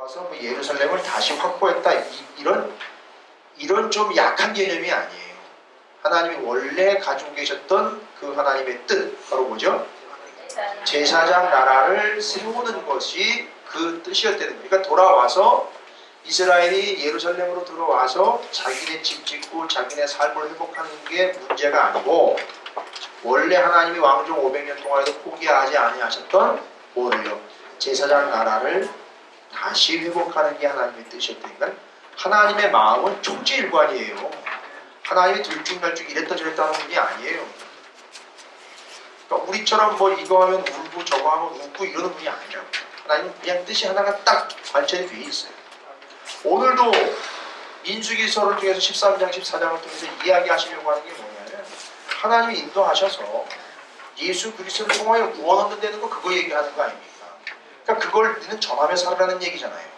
와서 뭐 예루살렘을 다시 확보했다, 이런 좀 약한 개념이 아니에요. 하나님이 원래 가지고 계셨던 그 하나님의 뜻, 바로 뭐죠? 제사장 나라를 세우는 것이 그 뜻이었다는 거예요. 그러니까 돌아와서 이스라엘이 예루살렘으로 들어와서 자기네 집 짓고 자기네 삶을 회복하는 게 문제가 아니고, 원래 하나님이 왕정 500년 동안에도 포기하지 아니하셨던 뭐를요? 제사장 나라를 다시 회복하는 게 하나님의 뜻이었다니까. 하나님의 마음은 총체일관이에요. 하나님이 들쭉날쭉 이랬다 저랬다 하는 분이 아니에요. 그러니까 우리처럼 뭐 이거 하면 울고 저거 하면 웃고 이러는 분이 아니라고. 하나님은 그냥 뜻이 하나가 딱 관철이 되어 있어요. 오늘도 민수기서를 통해서 13장 14장을 통해서 이야기하시려고 하는 게 뭐냐면, 하나님이 인도하셔서 예수 그리스도를 통하여 구원 얻는다는 거, 그거 얘기하는 거 아닙니까? 그러니까 그걸 너는 전하며 살라는 얘기잖아요.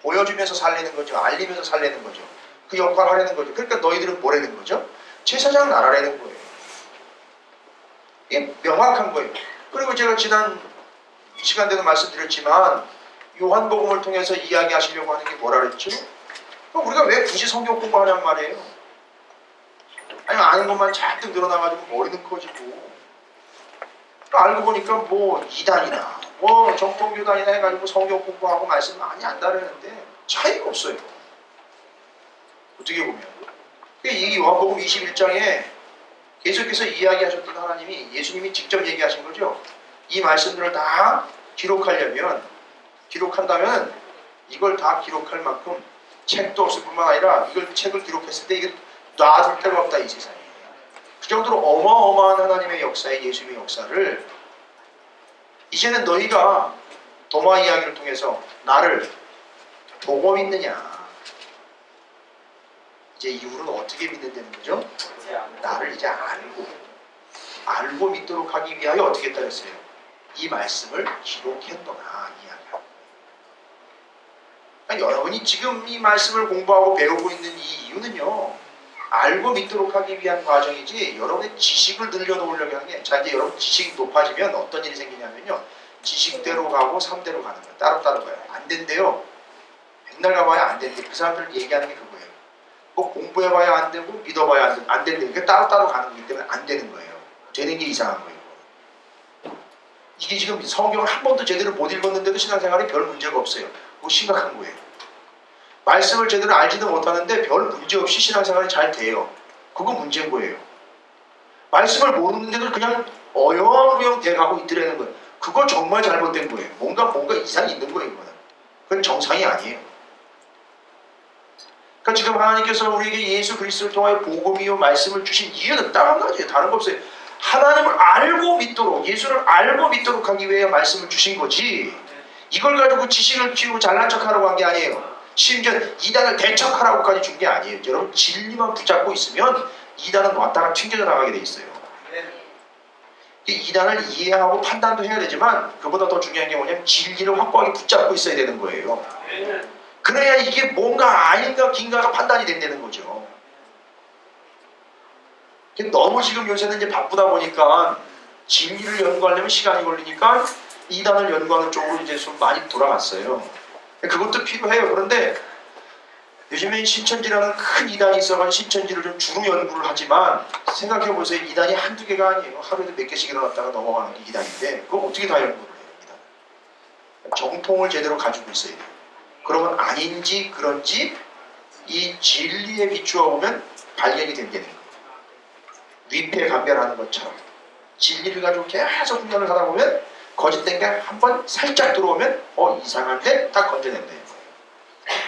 보여주면서 살리는 거죠. 알리면서 살리는 거죠. 그 역할을 하려는 거죠. 그러니까 너희들은 뭐라는 거죠? 제사장 나라라는 거예요. 이게 명확한 거예요. 그리고 제가 지난 시간대도 말씀드렸지만, 요한복음을 통해서 이야기하시려고 하는 게 뭐라 그랬죠? 그럼 우리가 왜 굳이 성경 공부하냔 말이에요. 아니면 아는 것만 잔뜩 늘어나가지고 머리는 커지고, 알고 보니까 뭐 이단이나 뭐 정통교단이나 해가지고 성경 공부하고 말씀 많이 안다르는데 차이가 없어요. 어떻게 보면 이 요한복음 21장에 계속해서 이야기하셨던 하나님이, 예수님이 직접 얘기하신 거죠. 이 말씀들을 다 기록한다면 이걸 다 기록할 만큼 책도 없을 뿐만 아니라, 이걸 책을 기록했을 때 이게 놔둘 데가 없다, 이 세상에. 그 정도로 어마어마한 하나님의 역사에, 예수님의 역사를 이제는 너희가 도마 이야기를 통해서 나를 보고 믿느냐. 이제 이후로는 어떻게 믿는다는 거죠? 나를 이제 알고 믿도록 하기 위하여 어떻게 따랐어요? 이 말씀을 기록했노라, 이야기합니다. 그러니까 여러분이 지금 이 말씀을 공부하고 배우고 있는 이 이유는요, 알고 믿도록 하기 위한 과정이지 여러분의 지식을 늘려놓으려고 하는 게. 자, 이제 여러분 지식이 높아지면 어떤 일이 생기냐면요, 지식대로 가고 삶대로 가는 거예요. 따로 가요. 안 된대요. 맨날 가봐야 안 된대. 그 사람들 얘기하는 게 그거예요. 뭐 공부해봐야 안 되고 믿어봐야 안 된대. 그러니까 따로 가는 거기 때문에 안 되는 거예요. 되는 게 이상한 거예요. 이게 지금 성경을 한 번도 제대로 못 읽었는데도 신앙생활에 별 문제가 없어요. 그거 심각한 거예요. 말씀을 제대로 알지도 못하는데 별 문제 없이 신앙생활이 잘 돼요. 그거 문제인 거예요. 말씀을 모르는데도 그냥 어영부영 돼가고 있더라는 거예요. 그거 정말 잘못된 거예요. 뭔가 이상이 있는 거예요. 그건 정상이 아니에요. 그러니까 지금 하나님께서 우리에게 예수 그리스도를 통하여 복음이요 말씀을 주신 이유는 딱 한 가지예요. 다른 거 없어요. 하나님을 알고 믿도록, 예수를 알고 믿도록 하기 위해 말씀을 주신 거지, 이걸 가지고 지식을 키우고 잘난 척하라고 한 게 아니에요. 심지어 이단을 대척하라고까지 준 게 아니에요. 여러분, 진리만 붙잡고 있으면 이단은 왔다가 튕겨져 나가게 돼 있어요. 이단을 이해하고 판단도 해야 되지만, 그보다 더 중요한 게 뭐냐면 진리를 확고하게 붙잡고 있어야 되는 거예요. 그래야 이게 뭔가 아닌가 긴가가 판단이 된다는 거죠. 너무 지금 요새는 이제 바쁘다 보니까 진리를 연구하려면 시간이 걸리니까 이단을 연구하는 쪽으로 이제 좀 많이 돌아갔어요. 그것도 필요해요. 그런데 요즘엔 신천지라는 큰 이단이 있어가지고 신천지를 좀 주로 연구를 하지만, 생각해보세요. 이단이 한두 개가 아니에요. 하루에도 몇 개씩 일어났다가 넘어가는 게 이단인데, 그걸 어떻게 다 연구를 해요? 이단. 정통을 제대로 가지고 있어야 돼요. 그러면 아닌지 그런지 이 진리에 비추어 보면 발견이 된다는 거예요. 위패감별하는 것처럼 진리를 가지고 계속 훈련을 하다 보면 거짓된 게 한번 살짝 들어오면 이상한데 딱 건져낸다는 거예요.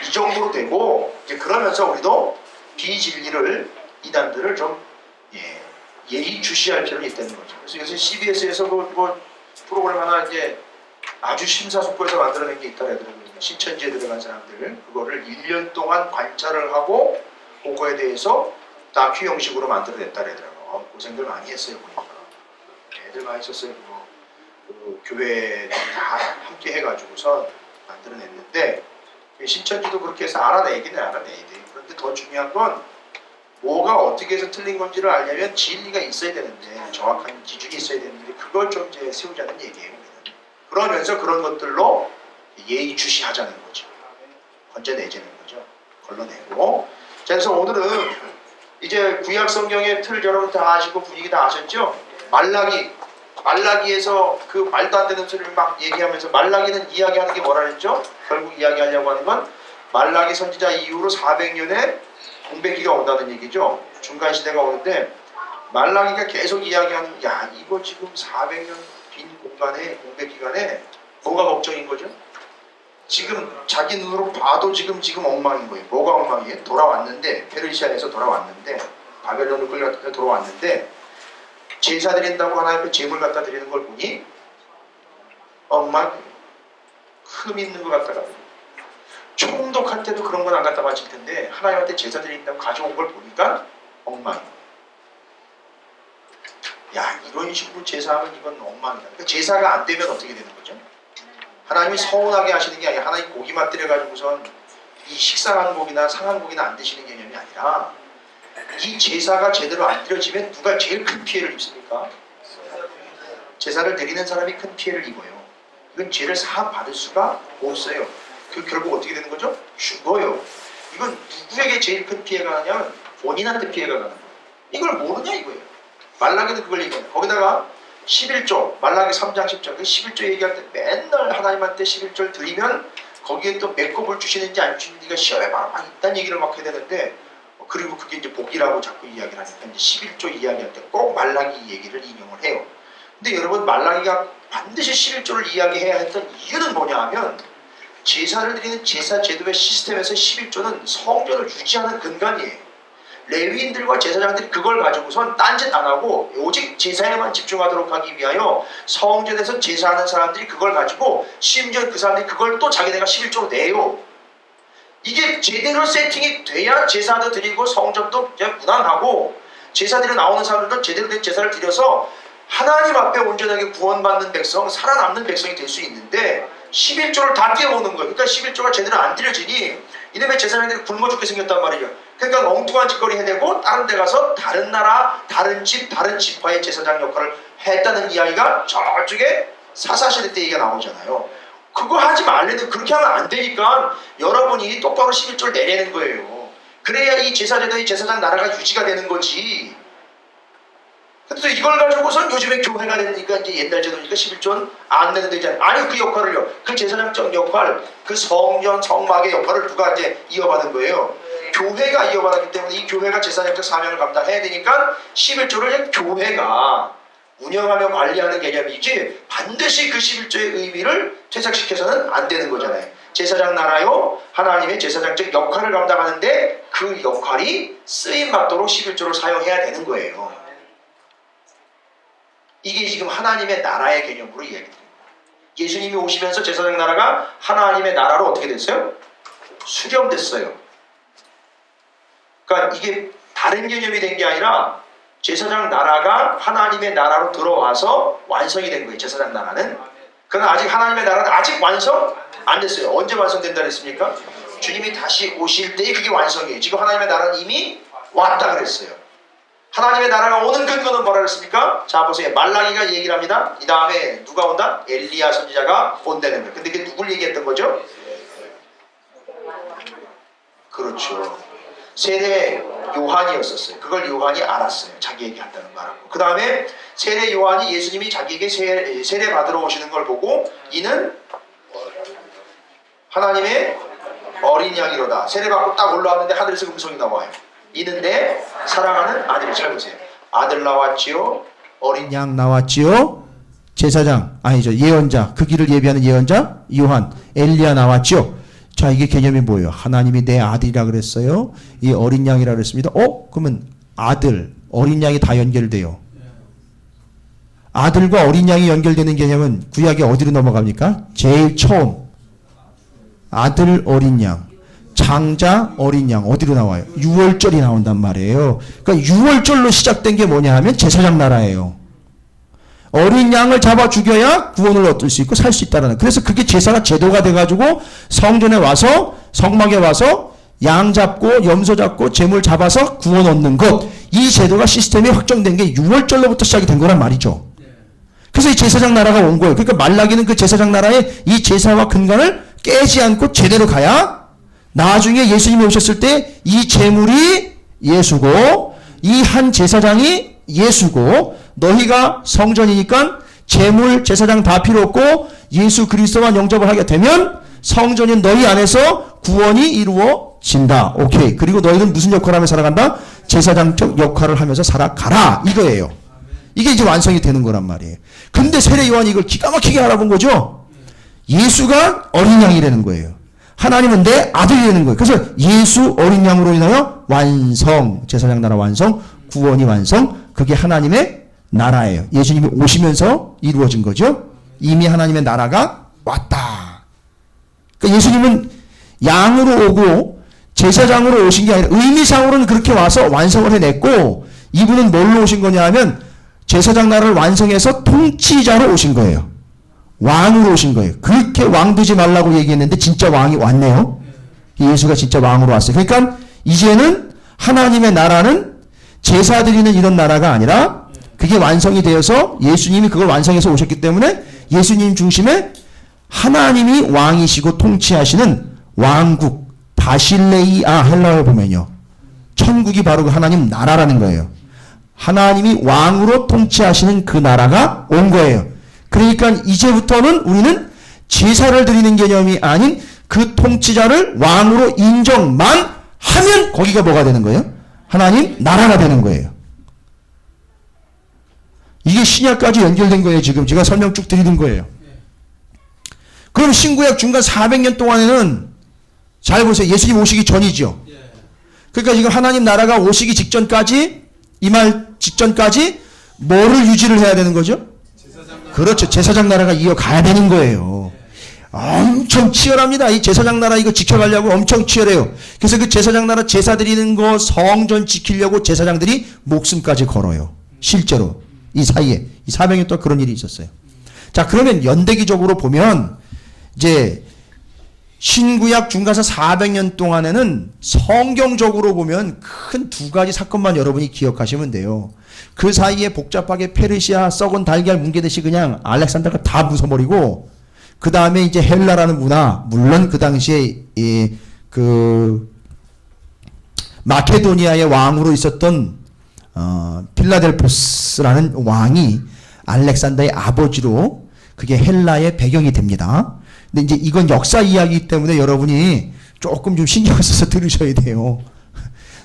이 정도로 되고, 이제 그러면서 우리도 비진리를, 이단들을 좀 예의주시할 필요는 있다는 거죠. 그래서 요새 CBS에서 뭐 프로그램 하나 이제 아주 심사숙고해서 만들어낸 게 있더라고요. 신천지에 들어간 사람들, 그거를 1년 동안 관찰을 하고 그거에 대해서 다큐 형식으로 만들어냈다더라고요. 고생들 많이 했어요. 보니까 애들 많이 있었어요. 그 교회 다 함께 해가지고서 만들어냈는데, 신천지도 그렇게 해서 알아내기는 알아내야 돼요. 그런데 더 중요한 건 뭐가 어떻게 해서 틀린 건지를 알려면 진리가 있어야 되는데, 정확한 기준이 있어야 되는데, 그걸 좀 이제 세우자는 얘기예요. 그러면서 그런 것들로 예의주시하자는 거죠. 건져내지는 거죠. 걸러내고. 자, 그래서 오늘은 이제 구약 성경의 틀 여러분 다 아시고 분위기 다 아셨죠? 말라기에서 그 말도 안 되는 소리를 막 얘기하면서 말라기는 이야기하는 게 뭐라 그랬죠? 결국 이야기하려고 하는 건 말라기 선지자 이후로 400년의 공백기가 온다는 얘기죠. 중간 시대가 오는데 말라기가 계속 이야기하는 야 이거 지금 400년 빈 공간에 공백기간에 뭐가 걱정인 거죠? 지금 자기 눈으로 봐도 지금 엉망인 거예요. 뭐가 엉망이에요? 돌아왔는데 페르시아에서 돌아왔는데 바벨론을 끌려 돌아왔는데 제사 드린다고 하나님께 제물 갖다 드리는 걸 보니 엉망 흠 있는 것 같다가 총독할 때도 그런 건 안 갖다 바칠 텐데 하나님한테 제사 드린다고 가져온 걸 보니까 엉망이에요. 야 이런 식으로 제사하면 이건 엉망이다. 그러니까 제사가 안 되면 어떻게 되는 거죠? 하나님이 서운하게 하시는 게 아니라 하나님 고기 맛들여가지고선 이 식상한 고기나 상한 고기나 안 드시는 개념이 아니라 이 제사가 제대로 안 드려지면 누가 제일 큰 피해를 입습니까? 제사를 드리는 사람이 큰 피해를 입어요. 이건 죄를 사함 받을 수가 없어요. 그 결국 어떻게 되는 거죠? 죽어요. 이건 누구에게 제일 큰 피해가 가냐면 본인한테 피해가 가는 거예요. 이걸 모르냐 이거예요. 말라기도 그걸 얘기해요. 거기다가 11조, 말라기 3장 10절 그 11조 얘기할 때 맨날 하나님한테 11절 드리면 거기에 또 몇 곱을 주시는지 안 주시는지가 시험해봐라 막 이딴 얘기를 막 해야 되는데 그리고 그게 이제 복이라고 자꾸 이야기를 하니까 이제 11조 이야기할 때 꼭 말라기 얘기를 인용을 해요. 근데 여러분 말라기가 반드시 11조를 이야기해야 했던 이유는 뭐냐 하면 제사를 드리는 제사 제도의 시스템에서 11조는 성전을 유지하는 근간이에요. 레위인들과 제사장들이 그걸 가지고선 딴짓 안 하고 오직 제사에만 집중하도록 하기 위하여 성전에서 제사하는 사람들이 그걸 가지고 심지어 그 사람들이 그걸 또 자기네가 11조로 내요. 이게 제대로 세팅이 돼야 제사도 드리고 성전도 무난하고 제사들이 나오는 사람들도 제대로 된 제사를 드려서 하나님 앞에 온전하게 구원받는 백성, 살아남는 백성이 될 수 있는데 11조를 다 띄워놓는 거예요. 그러니까 11조가 제대로 안 드려지니 이놈의 제사장들이 굶어 죽게 생겼단 말이에요. 그러니까 엉뚱한 짓거리 해대고 다른 데 가서 다른 나라, 다른 집, 다른 지파의 제사장 역할을 했다는 이야기가 저쪽에 사사시대 때 얘기가 나오잖아요. 그거 하지 말래도 그렇게 하면 안 되니까 여러분이 똑바로 11조를 내려는 거예요. 그래야 이 제사제도의 제사장 나라가 유지가 되는 거지. 근데 이걸 가지고선 요즘에 교회가 되니까 이제 옛날 제도니까 11조는 안 내는 되잖아요. 아니 그 역할을요. 그 제사장적 역할, 그 성전, 성막의 역할을 누가 이제 이어받은 거예요. 교회가 이어받았기 때문에 이 교회가 제사장적 사명을 감당해야 되니까 11조를 교회가 운영하며 관리하는 개념이지 반드시 그 11조의 의미를 퇴색시켜서는 안 되는 거잖아요. 제사장 나라요 하나님의 제사장적 역할을 감당하는데 그 역할이 쓰임받도록 11조를 사용해야 되는 거예요. 이게 지금 하나님의 나라의 개념으로 이야기됩니다. 예수님이 오시면서 제사장 나라가 하나님의 나라로 어떻게 됐어요? 수렴됐어요. 그러니까 이게 다른 개념이 된 게 아니라 제사장 나라가 하나님의 나라로 들어와서 완성이 된 거예요. 제사장 나라는. 그러나 아직 하나님의 나라는 아직 완성 안 됐어요. 언제 완성된다 그랬습니까? 주님이 다시 오실 때 그게 완성이에요. 지금 하나님의 나라는 이미 왔다 그랬어요. 하나님의 나라가 오는 근거는 뭐라 그랬습니까? 자 보세요. 말라기가 얘기를 합니다. 이 다음에 누가 온다? 엘리야 선지자가 온다는 거예요. 근데 그게 누굴 얘기했던 거죠? 그렇죠. 세례 요한이었었어요. 그걸 요한이 알았어요. 자기에게 한다는 말하고. 그 다음에 세례 요한이 예수님이 자기에게 세례 받으러 오시는 걸 보고 이는 하나님의 어린 양이로다. 세례 받고 딱 올라왔는데 하늘에서 음성이 나와요. 이는 내 사랑하는 아들이. 잘 보세요. 아들 나왔지요. 어린 양 나왔지요. 제사장 아니죠. 예언자. 그 길을 예비하는 예언자 요한. 엘리야 나왔지요. 자 이게 개념이 뭐예요? 하나님이 내 아들이라 그랬어요. 이 어린 양이라 그랬습니다. 그러면 아들, 어린 양이 다 연결돼요. 아들과 어린 양이 연결되는 개념은 구약이 어디로 넘어갑니까? 제일 처음 아들, 어린 양, 장자, 어린 양 어디로 나와요? 유월절이 나온단 말이에요. 그러니까 유월절로 시작된 게 뭐냐 하면 제사장 나라예요. 어린 양을 잡아 죽여야 구원을 얻을 수 있고 살 수 있다라는. 그래서 그게 제사가 제도가 돼가지고 성전에 와서 성막에 와서 양 잡고 염소 잡고 제물 잡아서 구원 얻는 것. 이 제도가 시스템이 확정된 게 6월절로부터 시작이 된 거란 말이죠. 그래서 이 제사장 나라가 온 거예요. 그러니까 말라기는 그 제사장 나라의 이 제사와 근간을 깨지 않고 제대로 가야 나중에 예수님이 오셨을 때 이 제물이 예수고 이 한 제사장이 예수고 너희가 성전이니까 제물 제사장 다 필요 없고 예수 그리스도만 영접을 하게 되면 성전인 너희 안에서 구원이 이루어진다. 오케이. 그리고 너희는 무슨 역할을 하며 살아간다? 제사장적 역할을 하면서 살아가라. 이거예요. 이게 이제 완성이 되는 거란 말이에요. 근데 세례 요한이 이걸 기가 막히게 알아본 거죠. 예수가 어린 양이라는 거예요. 하나님은 내 아들이라는 거예요. 그래서 예수 어린 양으로 인하여 완성, 제사장 나라 완성, 구원이 완성, 그게 하나님의 나라예요. 예수님이 오시면서 이루어진 거죠. 이미 하나님의 나라가 왔다. 그러니까 예수님은 양으로 오고 제사장으로 오신 게 아니라 의미상으로는 그렇게 와서 완성을 해냈고 이분은 뭘로 오신 거냐 하면 제사장 나라를 완성해서 통치자로 오신 거예요. 왕으로 오신 거예요. 그렇게 왕 되지 말라고 얘기했는데 진짜 왕이 왔네요. 예수가 진짜 왕으로 왔어요. 그러니까 이제는 하나님의 나라는 제사 드리는 이런 나라가 아니라 그게 완성이 되어서 예수님이 그걸 완성해서 오셨기 때문에 예수님 중심에 하나님이 왕이시고 통치하시는 왕국 바실레이아 헬라어에 보면요. 천국이 바로 그 하나님 나라라는 거예요. 하나님이 왕으로 통치하시는 그 나라가 온 거예요. 그러니까 이제부터는 우리는 제사를 드리는 개념이 아닌 그 통치자를 왕으로 인정만 하면 거기가 뭐가 되는 거예요? 하나님 나라가 되는 거예요. 이게 신약까지 연결된 거예요. 지금 제가 설명 쭉 드리는 거예요. 그럼 신구약 중간 400년 동안에는 잘 보세요. 예수님 오시기 전이죠. 그러니까 지금 하나님 나라가 오시기 직전까지 이 말 직전까지 뭐를 유지를 해야 되는 거죠? 그렇죠. 제사장 나라가 이어가야 되는 거예요. 엄청 치열합니다. 이 제사장 나라 이거 지켜가려고 엄청 치열해요. 그래서 그 제사장 나라 제사 드리는 거 성전 지키려고 제사장들이 목숨까지 걸어요. 실제로 이 사이에 이 400년 동안 그런 일이 있었어요. 자, 그러면 연대기적으로 보면 이제 신구약 중간서 400년 동안에는 성경적으로 보면 큰 두 가지 사건만 여러분이 기억하시면 돼요. 그 사이에 복잡하게 페르시아 썩은 달걀 뭉개듯이 그냥 알렉산더가 다 부숴버리고 그 다음에 이제 헬라라는 문화, 물론 그 당시에 그 마케도니아의 왕으로 있었던 필라델포스라는 왕이 알렉산더의 아버지로 그게 헬라의 배경이 됩니다. 근데 이제 이건 역사 이야기이기 때문에 여러분이 조금 좀 신경을 써서 들으셔야 돼요.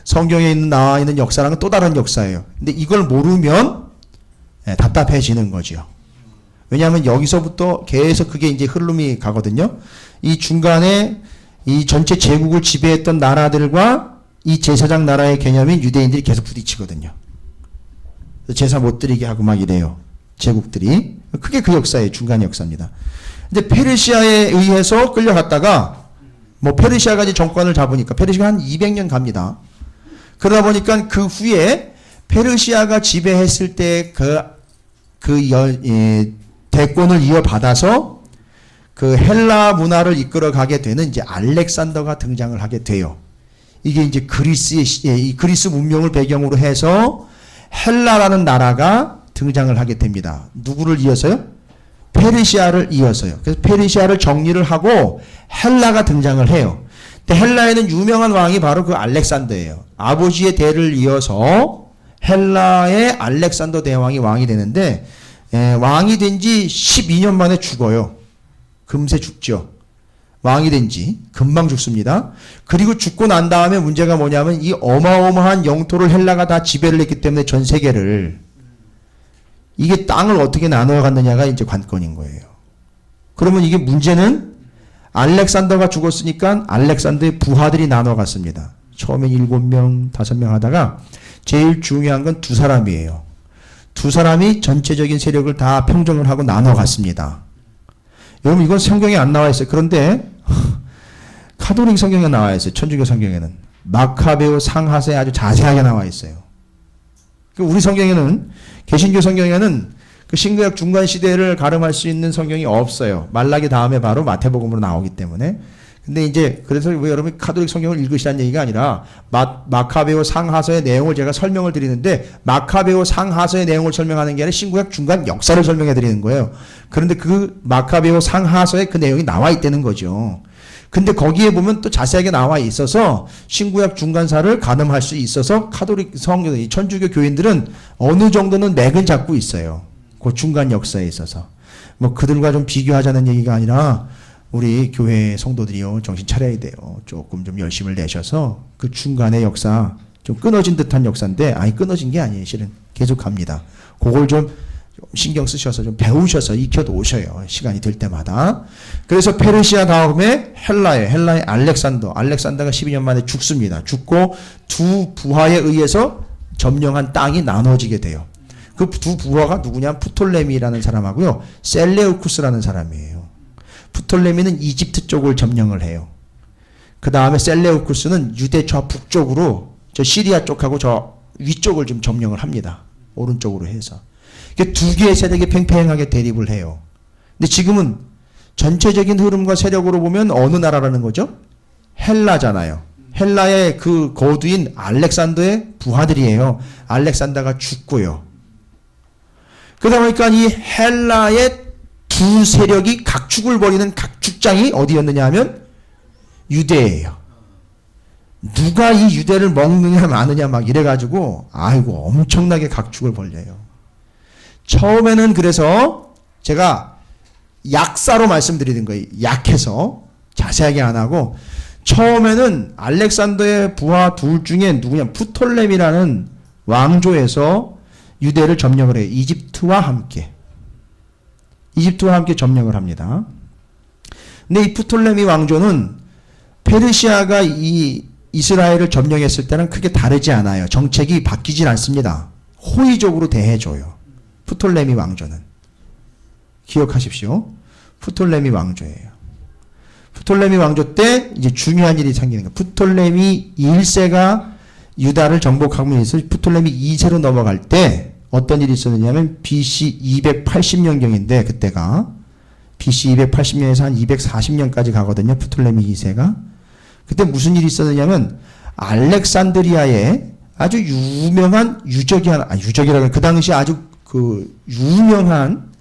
성경에 나와 있는 역사랑은 또 다른 역사예요. 근데 이걸 모르면 답답해지는 거죠. 왜냐하면 여기서부터 계속 그게 이제 흐름이 가거든요. 이 중간에 이 전체 제국을 지배했던 나라들과 이 제사장 나라의 개념인 유대인들이 계속 부딪히거든요. 제사 못 드리게 하고 막 이래요. 제국들이. 그게 그 역사예요. 중간 역사입니다. 근데 페르시아에 의해서 끌려갔다가 뭐 페르시아가 이제 정권을 잡으니까 페르시아가 한 200년 갑니다. 그러다 보니까 그 후에 페르시아가 지배했을 때 대권을 이어받아서 그 헬라 문화를 이끌어 가게 되는 이제 알렉산더가 등장을 하게 돼요. 이게 이제 이 그리스 문명을 배경으로 해서 헬라라는 나라가 등장을 하게 됩니다. 누구를 이어서요? 페르시아를 이어서요. 그래서 페르시아를 정리를 하고 헬라가 등장을 해요. 근데 헬라에는 유명한 왕이 바로 그 알렉산더예요. 아버지의 대를 이어서 헬라의 알렉산더 대왕이 왕이 되는데 왕이 된 지 12년 만에 죽어요. 금세 죽죠. 왕이 된 지 금방 죽습니다. 그리고 죽고 난 다음에 문제가 뭐냐면 이 어마어마한 영토를 헬라가 다 지배를 했기 때문에 전 세계를 이게 땅을 어떻게 나눠 갔느냐가 이제 관건인 거예요. 그러면 이게 문제는 알렉산더가 죽었으니까 알렉산더의 부하들이 나눠 갔습니다. 처음엔 7명, 5명 하다가 제일 중요한 건 두 사람이에요. 두 사람이 전체적인 세력을 다 평정을 하고 나눠 갔습니다. 여러분 이건 성경에 안 나와 있어요. 그런데 카톨릭 성경에 나와 있어요. 천주교 성경에는. 마카베오 상하세에 아주 자세하게 나와 있어요. 우리 성경에는 개신교 성경에는 그 신구약 중간 시대를 가름할 수 있는 성경이 없어요. 말라기 다음에 바로 마태복음으로 나오기 때문에. 근데 이제 그래서 왜 여러분이 카톨릭 성경을 읽으시라는 얘기가 아니라 마카베오 상하서의 내용을 제가 설명을 드리는데 마카베오 상하서의 내용을 설명하는 게 아니라 신구약 중간 역사를 설명해 드리는 거예요. 그런데 그 마카베오 상하서에 그 내용이 나와 있다는 거죠. 근데 거기에 보면 또 자세하게 나와 있어서 신구약 중간사를 가늠할 수 있어서 카톨릭 성교, 천주교 교인들은 어느 정도는 맥은 잡고 있어요. 그 중간 역사에 있어서. 뭐 그들과 좀 비교하자는 얘기가 아니라 우리 교회 성도들이요, 정신 차려야 돼요. 조금 좀 열심을 내셔서 그 중간의 역사, 좀 끊어진 듯한 역사인데, 아니 끊어진 게 아니에요. 실은 계속 갑니다. 그걸 좀 신경 쓰셔서 좀 배우셔서 익혀놓으셔요. 시간이 될 때마다. 그래서 페르시아 다음에 헬라의 알렉산더가 12년 만에 죽습니다. 죽고 두 부하에 의해서 점령한 땅이 나눠지게 돼요. 그 두 부하가 누구냐? 프톨레미라는 사람하고요, 셀레우쿠스라는 사람이에요. 프톨레미는 이집트 쪽을 점령을 해요. 그 다음에 셀레우쿠스는 유대 저 북쪽으로, 저 시리아 쪽하고 저 위쪽을 좀 점령을 합니다. 오른쪽으로 해서. 두 개의 세력이 팽팽하게 대립을 해요. 근데 지금은 전체적인 흐름과 세력으로 보면 어느 나라라는 거죠? 헬라잖아요. 헬라의 그 거두인 알렉산더의 부하들이에요. 알렉산더가 죽고요. 그러다 보니까 이 헬라의 두 세력이 각축을 벌이는 각축장이 어디였느냐 하면 유대예요. 누가 이 유대를 먹느냐 마느냐 막 이래가지고 아이고 엄청나게 각축을 벌려요. 처음에는 그래서 제가 약사로 말씀드리는 거예요. 약해서 자세하게 안 하고, 처음에는 알렉산더의 부하 둘 중에 누구냐, 프톨레미라는 왕조에서 유대를 점령을 해요. 이집트와 함께 점령을 합니다. 근데 이 프톨레미 왕조는 페르시아가 이 이스라엘을 점령했을 때는 크게 다르지 않아요. 정책이 바뀌질 않습니다. 호의적으로 대해줘요. 프톨레미 왕조는. 기억하십시오. 프톨레미 왕조예요. 프톨레미 왕조 때 이제 중요한 일이 생기는 거예요. 프톨레미 1세가 유다를 정복하고 있어서 프톨레미 2세로 넘어갈 때 어떤 일이 있었느냐면 BC 280년경인데, 그때가 BC 280년에서 한 240년까지 가거든요. 프톨레미 2세가. 그때 무슨 일이 있었느냐면 알렉산드리아에 아주 유명한 유적이 하나, 유적이라고 그 당시 아주 그 유명한,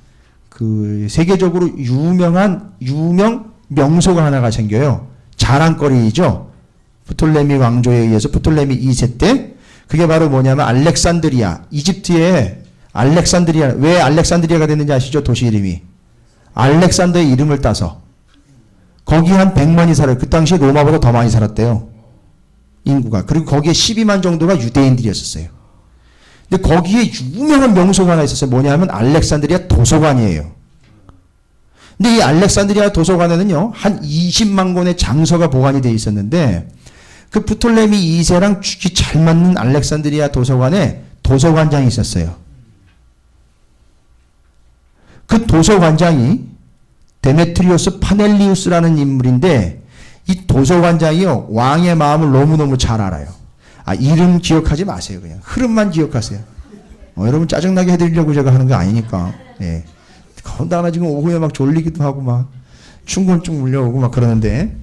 그 세계적으로 유명 명소가 하나가 생겨요. 자랑거리이죠. 프톨레미 왕조에 의해서 프톨레미 2세 때. 그게 바로 뭐냐면 알렉산드리아, 이집트의 알렉산드리아. 왜 알렉산드리아가 됐는지 아시죠? 도시 이름이 알렉산더의 이름을 따서. 거기 한 100만이 살아요. 그 당시 로마보다 더 많이 살았대요, 인구가. 그리고 거기에 12만 정도가 유대인들이었어요. 근데 거기에 유명한 명소가 하나 있었어요. 뭐냐면 알렉산드리아 도서관이에요. 근데 이 알렉산드리아 도서관에는요, 한 20만 권의 장서가 보관이 되어 있었는데, 그 프톨레미 2세랑 죽이 잘 맞는 알렉산드리아 도서관에 도서관장이 있었어요. 그 도서관장이 데메트리오스 파넬리우스라는 인물인데, 이 도서관장이요, 왕의 마음을 너무너무 잘 알아요. 이름 기억하지 마세요. 그냥 흐름만 기억하세요. 여러분 짜증나게 해드리려고 제가 하는 거 아니니까. 예. 더군다나 지금 오후에 막 졸리기도 하고 막 충곤증 물려오고 막 그러는데,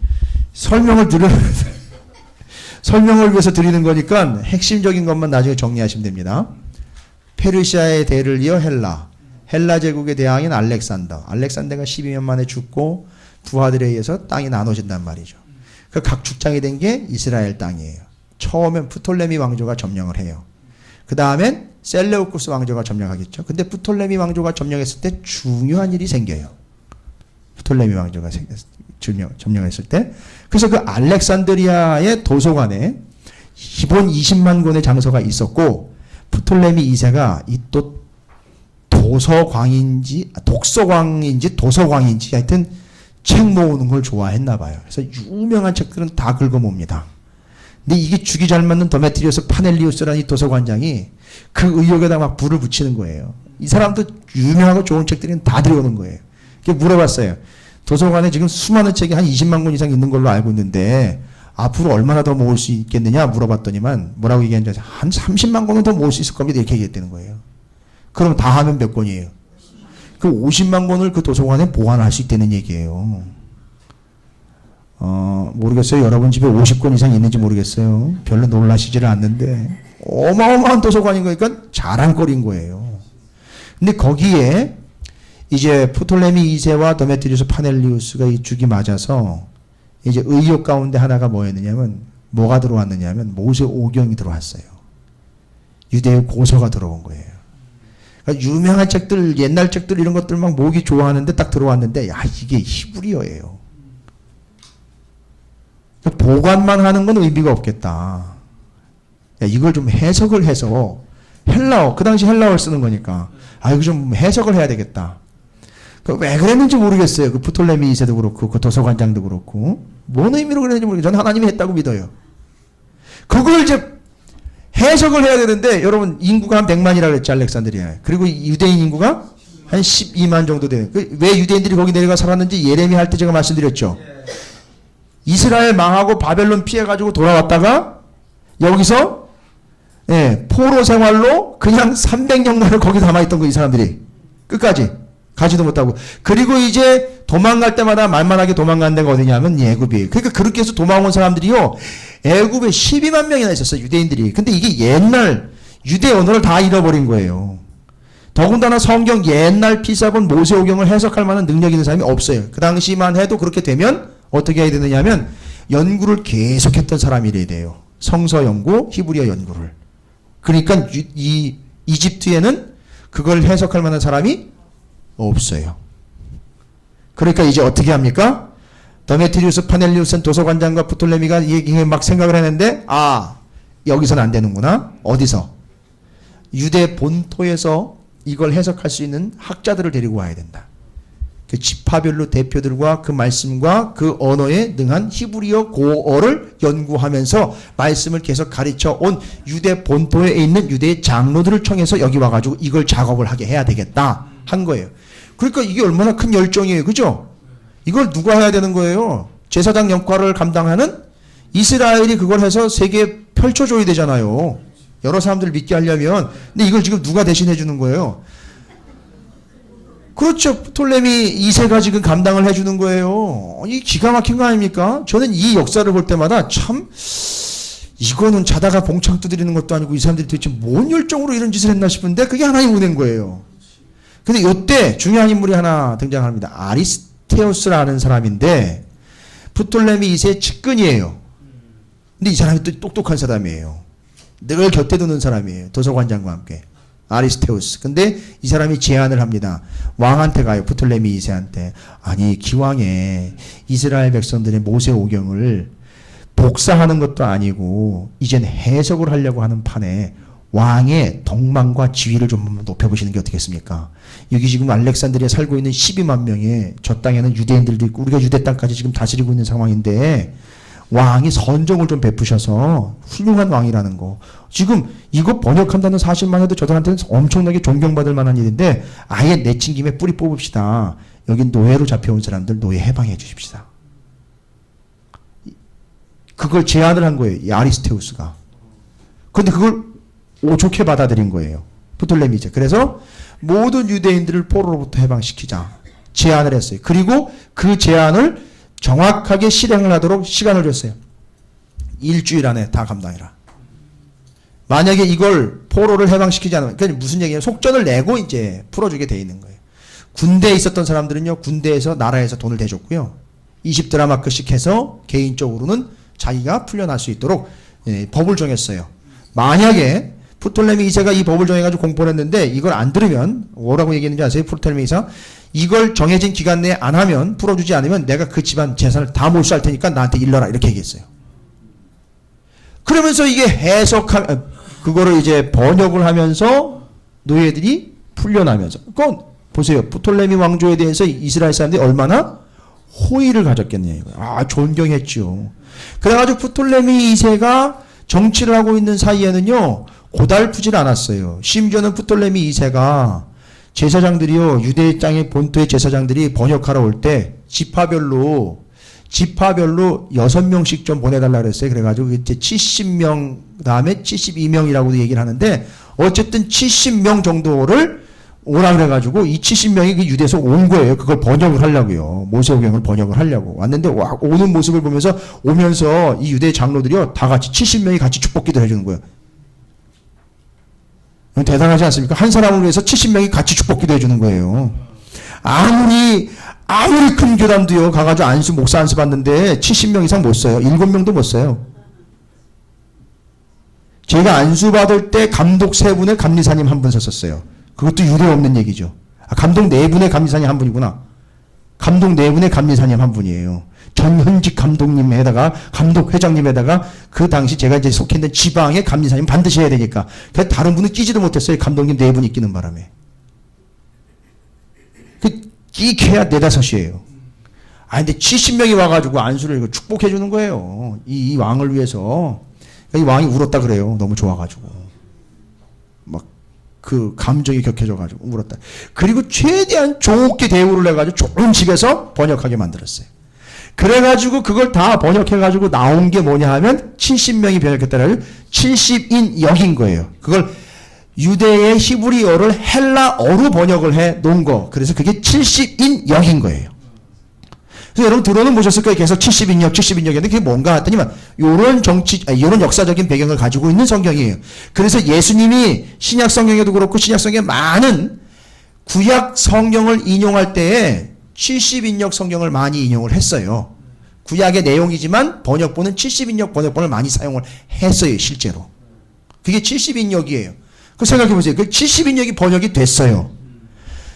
설명을 위해서 드리는 거니까 핵심적인 것만 나중에 정리하시면 됩니다. 페르시아의 대를 이어 헬라 제국의 대왕인 알렉산더가 12년 만에 죽고 부하들에 의해서 땅이 나눠진단 말이죠. 그 각축장이 된 게 이스라엘 땅이에요. 처음엔 프톨레미 왕조가 점령을 해요. 그 다음엔 셀레우쿠스 왕조가 점령하겠죠. 근데 프톨레미 왕조가 점령했을 때 중요한 일이 생겨요. 프톨레미 왕조가 점령했을 때. 그래서 그 알렉산드리아의 도서관에 기본 20만 권의 장서가 있었고, 프톨레미 2세가 이 또 독서광인지 도서광인지 하여튼 책 모으는 걸 좋아했나 봐요. 그래서 유명한 책들은 다 긁어모읍니다. 근데 이게 죽이 잘 맞는 데메트리오스 파넬리우스라는 이 도서관장이 그 의혹에다 막 불을 붙이는 거예요. 이 사람도 유명하고 좋은 책들은 다 들여오는 거예요. 물어봤어요. 도서관에 지금 수많은 책이 한 20만 권 이상 있는 걸로 알고 있는데 앞으로 얼마나 더 모을 수 있겠느냐 물어봤더니만 뭐라고 얘기했는지, 한 30만 권은 더 모을 수 있을 겁니다, 이렇게 얘기했다는 거예요. 그럼 다 하면 몇 권이에요? 그 50만 권을 그 도서관에 보관할 수 있다는 얘기예요. 모르겠어요. 여러분 집에 50권 이상 있는지 모르겠어요. 별로 놀라시지를 않는데 어마어마한 도서관인 거니까 자랑거리인 거예요. 근데 거기에 이제 프톨레미 2세와 데메트리우스 파넬리우스가 이 죽이 맞아서 이제 의욕 가운데 하나가 뭐였느냐면 뭐가 들어왔느냐면 모세오경이 들어왔어요. 유대의 고서가 들어온 거예요. 그러니까 유명한 책들, 옛날 책들 이런 것들 막 모으기 좋아하는데 딱 들어왔는데 야 이게 히브리어예요. 그러니까 보관만 하는 건 의미가 없겠다. 야, 이걸 좀 해석을 해서 헬라어, 그 당시 헬라어를 쓰는 거니까 이거 좀 해석을 해야 되겠다. 왜 그랬는지 모르겠어요. 그 프톨레미 2세도 그렇고 그 도서관장도 그렇고 뭔 의미로 그랬는지 모르겠어요. 저는 하나님이 했다고 믿어요. 그걸 이제 해석을 해야 되는데 여러분 인구가 한 100만이라고 그랬지 알렉산드리아에. 그리고 유대인 인구가 한 12만 정도 돼요. 왜 유대인들이 거기 내려가 살았는지 예레미야 할 때 제가 말씀드렸죠. 이스라엘 망하고 바벨론 피해가지고 돌아왔다가 여기서 포로 생활로 그냥 300년간을 거기 남아있던 거 이 사람들이 끝까지 가지도 못하고 그리고 이제 도망갈 때마다 만만하게 도망간 데가 어디냐면 애굽이에요. 그러니까 그렇게 해서 도망온 사람들이요 애굽에 12만 명이나 있었어요. 유대인들이. 근데 이게 옛날 유대 언어를 다 잃어버린 거예요. 더군다나 성경 옛날 피사본 모세오경을 해석할 만한 능력 있는 사람이 없어요. 그 당시만 해도 그렇게 되면 어떻게 해야 되느냐면 연구를 계속했던 사람이래야 돼요. 성서 연구, 히브리어 연구를. 그러니까 이 이집트에는 그걸 해석할 만한 사람이 없어요. 그러니까 이제 어떻게 합니까? 데메트리우스 파넬리우스는 도서관장과 프톨레미가 얘기해 막 생각을 했는데 여기서는 안 되는구나. 어디서? 유대 본토에서 이걸 해석할 수 있는 학자들을 데리고 와야 된다. 그 지파별로 대표들과 그 말씀과 그 언어에 능한 히브리어 고어를 연구하면서 말씀을 계속 가르쳐 온 유대 본토에 있는 유대의 장로들을 청해서 여기 와가지고 이걸 작업을 하게 해야 되겠다 한 거예요. 그러니까 이게 얼마나 큰 열정이에요. 그죠? 이걸 누가 해야 되는 거예요? 제사장 역할을 감당하는 이스라엘이 그걸 해서 세계에 펼쳐줘야 되잖아요. 여러 사람들을 믿게 하려면. 근데 이걸 지금 누가 대신해 주는 거예요? 그렇죠. 프톨레미 2세가 지금 감당을 해주는 거예요. 이 기가 막힌 거 아닙니까? 저는 이 역사를 볼 때마다 참 이거는 자다가 봉창 두드리는 것도 아니고 이 사람들이 도대체 뭔 열정으로 이런 짓을 했나 싶은데 그게 하나님 은혜인 거예요. 근데 이때 중요한 인물이 하나 등장합니다. 아리스테우스라는 사람인데 프톨레미 2세의 측근이에요. 근데 이 사람이 또 똑똑한 사람이에요. 늘 곁에 두는 사람이에요. 도서관장과 함께. 아리스테우스. 근데 이 사람이 제안을 합니다. 왕한테 가요. 프톨레미 2세한테. 아니 기왕에 이스라엘 백성들의 모세오경을 복사하는 것도 아니고 이젠 해석을 하려고 하는 판에 왕의 덕망과 지위를 좀 높여보시는 게 어떻겠습니까? 여기 지금 알렉산드리아에 살고 있는 12만 명의 저 땅에는 유대인들도 있고 우리가 유대 땅까지 지금 다스리고 있는 상황인데 왕이 선정을 좀 베푸셔서 훌륭한 왕이라는 거. 지금 이거 번역한다는 사실만 해도 저들한테는 엄청나게 존경받을 만한 일인데 아예 내친 김에 뿌리 뽑읍시다. 여기 노예로 잡혀온 사람들 노예 해방해 주십시다. 그걸 제안을 한 거예요. 이 아리스테우스가. 그런데 그걸 좋게 받아들인 거예요. 프톨레미 이제. 그래서 모든 유대인들을 포로로부터 해방시키자. 제안을 했어요. 그리고 그 제안을 정확하게 실행을 하도록 시간을 줬어요. 일주일 안에 다 감당해라. 만약에 이걸 포로를 해방시키지 않으면, 그러니까 무슨 얘기예요? 속전을 내고 이제 풀어주게 돼 있는 거예요. 군대에 있었던 사람들은요, 군대에서 나라에서 돈을 대줬고요. 20드라마크씩 해서 개인적으로는 자기가 풀려날 수 있도록 법을 정했어요. 만약에 프톨레미 2세가 이 법을 정해가지고 공포를 했는데 이걸 안 들으면 뭐라고 얘기했는지 아세요? 프톨레미 2세가 이걸 정해진 기간 내에 안 하면 풀어주지 않으면 내가 그 집안 재산을 다 몰수할 테니까 나한테 일러라 이렇게 얘기했어요. 그러면서 이게 그거를 이제 번역을 하면서 노예들이 풀려나면서 그건 보세요. 프톨레미 왕조에 대해서 이스라엘 사람들이 얼마나 호의를 가졌겠냐 이거예요. 존경했죠. 그래가지고 프톨레미 2세가 정치를 하고 있는 사이에는요 고달프질 않았어요. 심지어는 프톨레미 2세가 제사장들이요 유대 땅의 본토의 제사장들이 번역하러 올 때 지파별로 6명씩 좀 보내달라 그랬어요. 그래가지고 이제 70명 다음에 72명이라고도 얘기를 하는데 어쨌든 70명 정도를 오라 그래가지고 이 70명이 그 유대에서 온 거예요. 그걸 번역을 하려고요. 모세오경을 번역을 하려고 왔는데 오는 모습을 보면서 오면서 이 유대 장로들이요 다 같이 70명이 같이 축복기도를 해주는 거예요. 대단하지 않습니까? 한 사람을 위해서 70명이 같이 축복기도 해주는 거예요. 아무리 아무리 큰 교단도요, 가가지고 안수, 목사 안수 받는데 70명 이상 못 써요. 7명도 못 써요. 제가 안수 받을 때 감독 3분에 감리사님 1분 섰었어요. 그것도 유례 없는 얘기죠. 감독 4분의 감리사님 1분이구나. 감독 4분의 감리사님 1분이에요. 전현직 감독님에다가, 감독 회장님에다가, 그 당시 제가 이제 속해 있는 지방의 감리사님 반드시 해야 되니까. 그래서 다른 분은 끼지도 못했어요. 감독님 4분이 끼는 바람에. 끼해야 4-5이에요. 근데 70명이 와가지고 안수를 축복해 주는 거예요. 이 왕을 위해서. 이 왕이 울었다 그래요. 너무 좋아가지고. 막, 그 감정이 격해져가지고 울었다. 그리고 최대한 좋게 대우를 해가지고 좋은 집에서 번역하게 만들었어요. 그래가지고 그걸 다 번역해가지고 나온 게 뭐냐 하면 70명이 번역했다는 70인역인 거예요. 그걸 유대의 히브리어를 헬라어로 번역을 해 놓은 거. 그래서 그게 70인역인 거예요. 그래서 여러분 들어는 보셨을 거예요. 계속 70인역, 70인역인데 그게 뭔가 했더니만 요런 요런 역사적인 배경을 가지고 있는 성경이에요. 그래서 예수님이 신약 성경에도 그렇고 신약 성경에 많은 구약 성경을 인용할 때에 70인역 성경을 많이 인용을 했어요. 구약의 내용이지만 번역본은 70인역 번역본을 많이 사용을 했어요. 실제로. 그게 70인역이에요. 그 생각해 보세요. 그 70인역이 번역이 됐어요.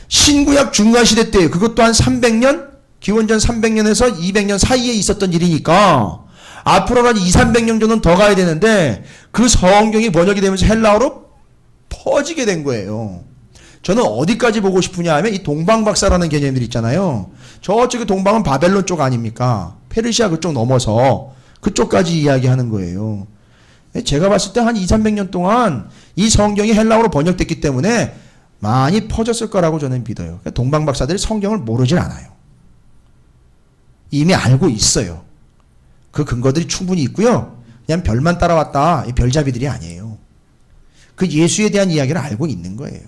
신구약 중간시대 때 그것도 한 300년? 기원전 300년에서 200년 사이에 있었던 일이니까 앞으로 한 200-300년 정도는 더 가야 되는데 그 성경이 번역이 되면서 헬라어로 퍼지게 된 거예요. 저는 어디까지 보고 싶으냐 하면 이 동방박사라는 개념들 있잖아요. 저쪽에 동방은 바벨론 쪽 아닙니까? 페르시아 그쪽 넘어서 그쪽까지 이야기하는 거예요. 제가 봤을 때 한 200-300년 동안 이 성경이 헬라어로 번역됐기 때문에 많이 퍼졌을 거라고 저는 믿어요. 동방박사들이 성경을 모르질 않아요. 이미 알고 있어요. 그 근거들이 충분히 있고요. 그냥 별만 따라왔다. 이 별잡이들이 아니에요. 그 예수에 대한 이야기를 알고 있는 거예요.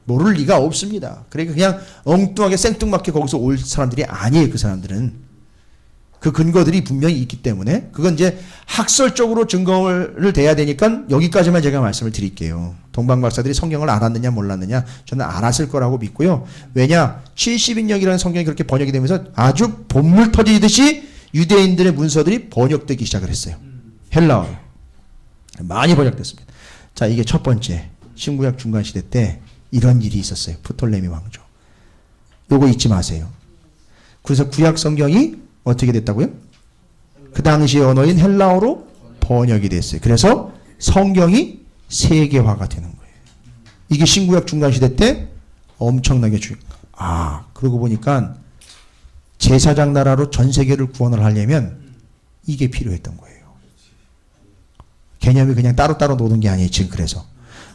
모를 리가 없습니다. 그러니까 그냥 엉뚱하게 생뚱맞게 거기서 올 사람들이 아니에요. 그 사람들은. 그 근거들이 분명히 있기 때문에 그건 이제 학설적으로 증거를 대야 되니까 여기까지만 제가 말씀을 드릴게요. 동방박사들이 성경을 알았느냐 몰랐느냐 저는 알았을 거라고 믿고요. 왜냐 70인역이라는 성경이 그렇게 번역이 되면서 아주 본물 터지듯이 유대인들의 문서들이 번역되기 시작을 했어요. 헬라어로. 많이 번역됐습니다. 자, 이게 첫 번째 신구약 중간시대 때 이런 일이 있었어요. 프톨레미 왕조. 요거 잊지 마세요. 그래서 구약 성경이 어떻게 됐다고요? 그 당시 언어인 헬라어로 번역이 됐어요. 그래서 성경이 세계화가 되는 거예요. 이게 신구약 중간시대 때 엄청나게 중요해요. 그러고 보니까 제사장 나라로 전 세계를 구원을 하려면 이게 필요했던 거예요. 개념이 그냥 따로따로 노는 게 아니에요. 지금 그래서.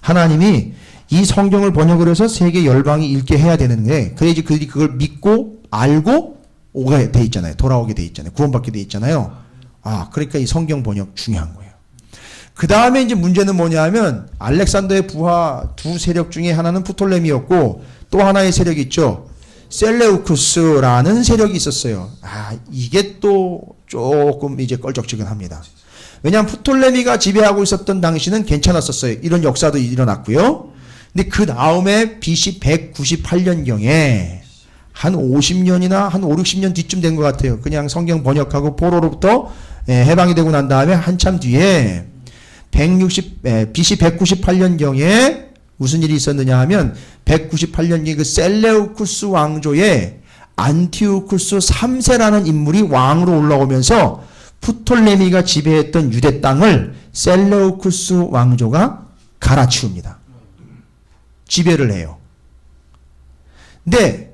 하나님이 이 성경을 번역을 해서 세계 열방이 읽게 해야 되는데 그래야지 그들이 그걸 믿고 알고 오게 돼 있잖아요. 돌아오게 돼 있잖아요. 구원받게 돼 있잖아요. 그러니까 이 성경 번역 중요한 거예요. 그 다음에 이제 문제는 뭐냐 하면 알렉산더의 부하 두 세력 중에 하나는 프톨레미였고 또 하나의 세력이 있죠. 셀레우쿠스라는 세력이 있었어요. 이게 또 조금 이제 껄쩍지근합니다. 왜냐하면 프톨레미가 지배하고 있었던 당시는 괜찮았었어요. 이런 역사도 일어났고요. 근데 그 다음에 BC 198년경에 한 50년이나 한 5, 60년 뒤쯤 된 것 같아요. 그냥 성경 번역하고 포로로부터 해방이 되고 난 다음에 한참 뒤에 BC 198년경에 무슨 일이 있었느냐 하면 198년경에 그 셀레우쿠스 왕조에 안티오쿠스 3세라는 인물이 왕으로 올라오면서 프톨레미가 지배했던 유대 땅을 셀레우쿠스 왕조가 갈아치웁니다. 지배를 해요. 근데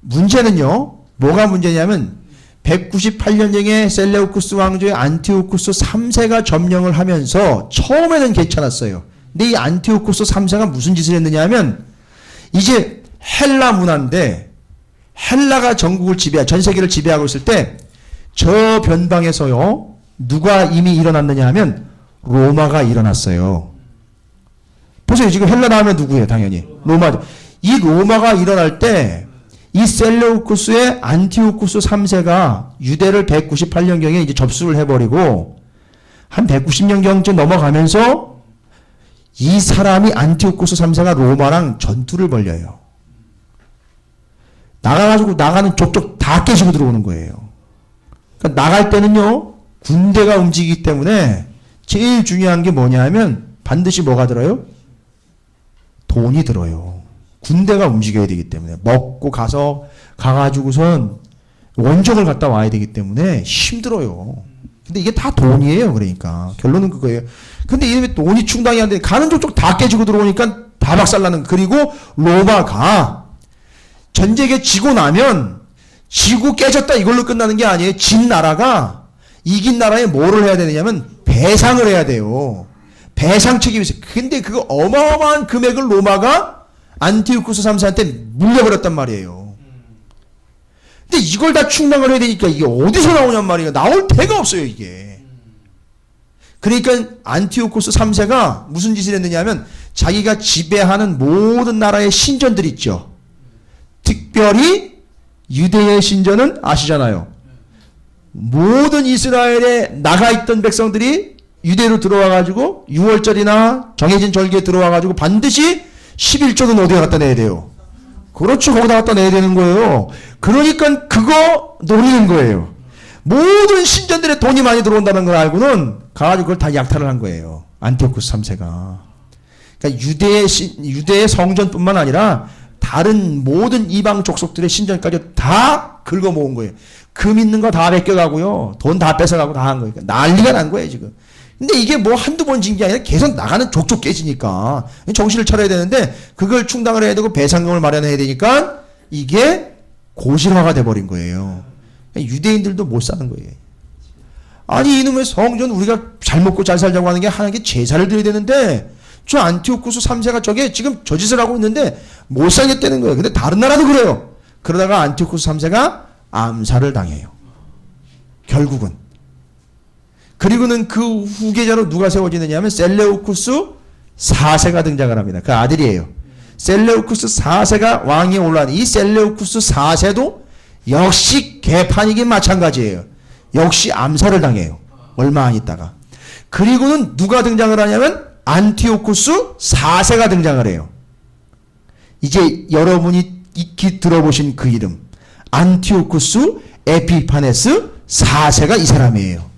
문제는요. 뭐가 문제냐면 198년경에 셀레우쿠스 왕조의 안티오쿠스 3세가 점령을 하면서 처음에는 괜찮았어요. 근데 이 안티오쿠스 3세가 무슨 짓을 했느냐 하면 이제 헬라 문화인데 헬라가 전국을 전 세계를 지배하고 있을 때 저 변방에서요. 누가 이미 일어났느냐 하면 로마가 일어났어요. 보세요. 지금 헬라 나오면 누구예요? 당연히. 로마죠. 이 로마가 일어날 때 이 셀레우쿠스의 안티오쿠스 3세가 유대를 198년경에 이제 접수를 해버리고 한 190년경쯤 넘어가면서 이 사람이 안티오쿠스 3세가 로마랑 전투를 벌려요. 나가가지고 나가는 족족 다 깨지고 들어오는 거예요. 그러니까 나갈 때는요, 군대가 움직이기 때문에 제일 중요한 게 뭐냐 하면 반드시 뭐가 들어요? 돈이 들어요. 군대가 움직여야 되기 때문에. 먹고 가가지고선 원정을 갔다 와야 되기 때문에 힘들어요. 근데 이게 다 돈이에요. 그러니까. 결론은 그거예요. 근데 이름에 돈이 충당이 안 돼. 가는 족족 다 깨지고 들어오니까 다 박살나는. 그리고 로마가 전쟁에 지고 나면 지고 깨졌다 이걸로 끝나는 게 아니에요. 진 나라가 이긴 나라에 뭐를 해야 되느냐면 배상을 해야 돼요. 배상 책임이 있어요. 근데 그거 어마어마한 금액을 로마가 안티오쿠스 3세한테 물려버렸단 말이에요. 근데 이걸 다 충당을 해야 되니까 이게 어디서 나오냔 말이에요. 나올 데가 없어요, 이게. 그러니까 안티오쿠스 3세가 무슨 짓을 했느냐 하면 자기가 지배하는 모든 나라의 신전들 있죠. 특별히 유대의 신전은 아시잖아요. 모든 이스라엘에 나가 있던 백성들이 유대로 들어와가지고 6월절이나 정해진 절기에 들어와가지고 반드시 11조는 어디에 갖다 내야 돼요? 그렇죠. 거기다 갖다 내야 되는 거예요. 그러니까 그거 노리는 거예요. 모든 신전들에 돈이 많이 들어온다는 걸 알고는 가가지고 그걸 다 약탈을 한 거예요. 안티오쿠스 3세가. 그러니까 유대의 성전뿐만 아니라 다른 모든 이방 족속들의 신전까지 다 긁어 모은 거예요. 금 있는 거 다 베껴가고요. 돈 다 뺏어가고 다 한 거예요. 난리가 난 거예요, 지금. 근데 이게 뭐 한두 번 진 게 아니라 계속 나가는 족족 깨지니까 정신을 차려야 되는데 그걸 충당을 해야 되고 배상금을 마련해야 되니까 이게 고질화가 돼버린 거예요. 유대인들도 못 사는 거예요. 아니 이놈의 성전 우리가 잘 먹고 잘 살자고 하는 게 하나님께 제사를 드려야 되는데 저 안티오쿠스 3세가 저게 지금 저 짓을 하고 있는데 못 살겠다는 거예요. 근데 다른 나라도 그래요. 그러다가 안티오쿠스 3세가 암살을 당해요. 결국은. 그리고는 그 후계자로 누가 세워지느냐 하면 셀레우쿠스 4세가 등장을 합니다. 그 아들이에요. 셀레우쿠스 4세가 왕위에 올라온 이 셀레우쿠스 4세도 역시 개판이긴 마찬가지예요. 역시 암살을 당해요. 얼마 안 있다가. 그리고는 누가 등장을 하냐면 안티오쿠스 4세가 등장을 해요. 이제 여러분이 익히 들어보신 그 이름 안티오쿠스 에피파네스 4세가 이 사람이에요.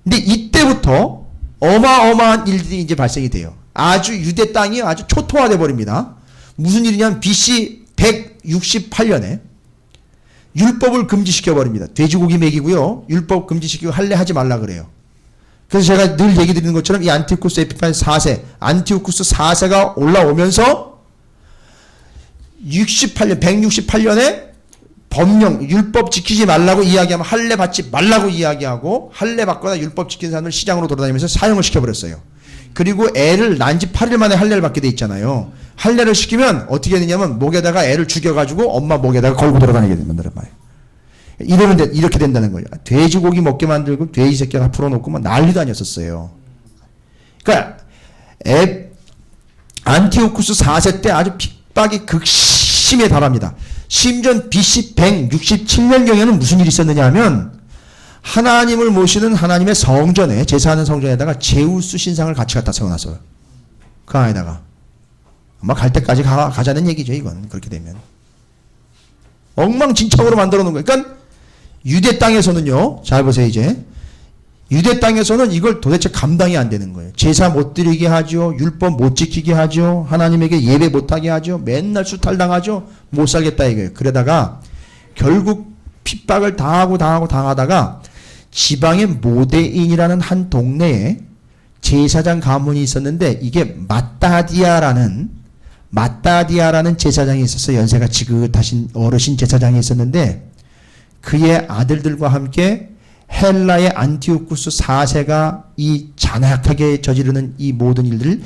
근데 이때부터 어마어마한 일들이 이제 발생이 돼요. 아주 유대 땅이 아주 초토화돼 버립니다. 무슨 일이냐면 BC 168년에 율법을 금지시켜 버립니다. 돼지고기 먹이고요. 율법 금지시키고 할례 하지 말라 그래요. 그래서 제가 늘 얘기 드리는 것처럼 이 안티오쿠스 에피파네스 4세, 안티오쿠스 4세가 올라오면서 168년에 법령, 율법 지키지 말라고 이야기하면 할례 받지 말라고 이야기하고 할례 받거나 율법 지키는 사람을 시장으로 돌아다니면서 사형을 시켜버렸어요. 그리고 애를 난 지 8일 만에 할례를 받게 돼 있잖아요. 할례를 시키면 어떻게 되냐면 목에다가 애를 죽여가지고 엄마 목에다가 걸고 돌아다니게 된다는 말이에요. 이러면 이렇게 된다는 거예요. 돼지고기 먹게 만들고 돼지 새끼가 풀어놓고 막 난리도 아니었었어요. 그러니까 안티오쿠스 4세 때 아주 핍박이 극심에 달합니다. 심지어 BC 167년경에는 무슨 일이 있었느냐 하면 하나님을 모시는 하나님의 성전에 제사하는 성전에다가 제우스 신상을 같이 갖다 세워놨어요. 그 안에다가 아마 갈 때까지 가자는 얘기죠. 이건 그렇게 되면 엉망진창으로 만들어 놓은 거예요. 그러니까 유대 땅에서는요. 잘 보세요. 이제 유대 땅에서는 이걸 도대체 감당이 안 되는 거예요. 제사 못 드리게 하죠. 율법 못 지키게 하죠. 하나님에게 예배 못하게 하죠. 맨날 수탈당하죠. 못 살겠다 이거예요. 그러다가 결국 핍박을 당하다가 지방의 모데인이라는 한 동네에 제사장 가문이 있었는데 이게 마따디아라는 제사장이 있어서 연세가 지긋하신 어르신 제사장이 있었는데 그의 아들들과 함께 헬라의 안티오쿠스 4세가 이 잔악하게 저지르는 이 모든 일들을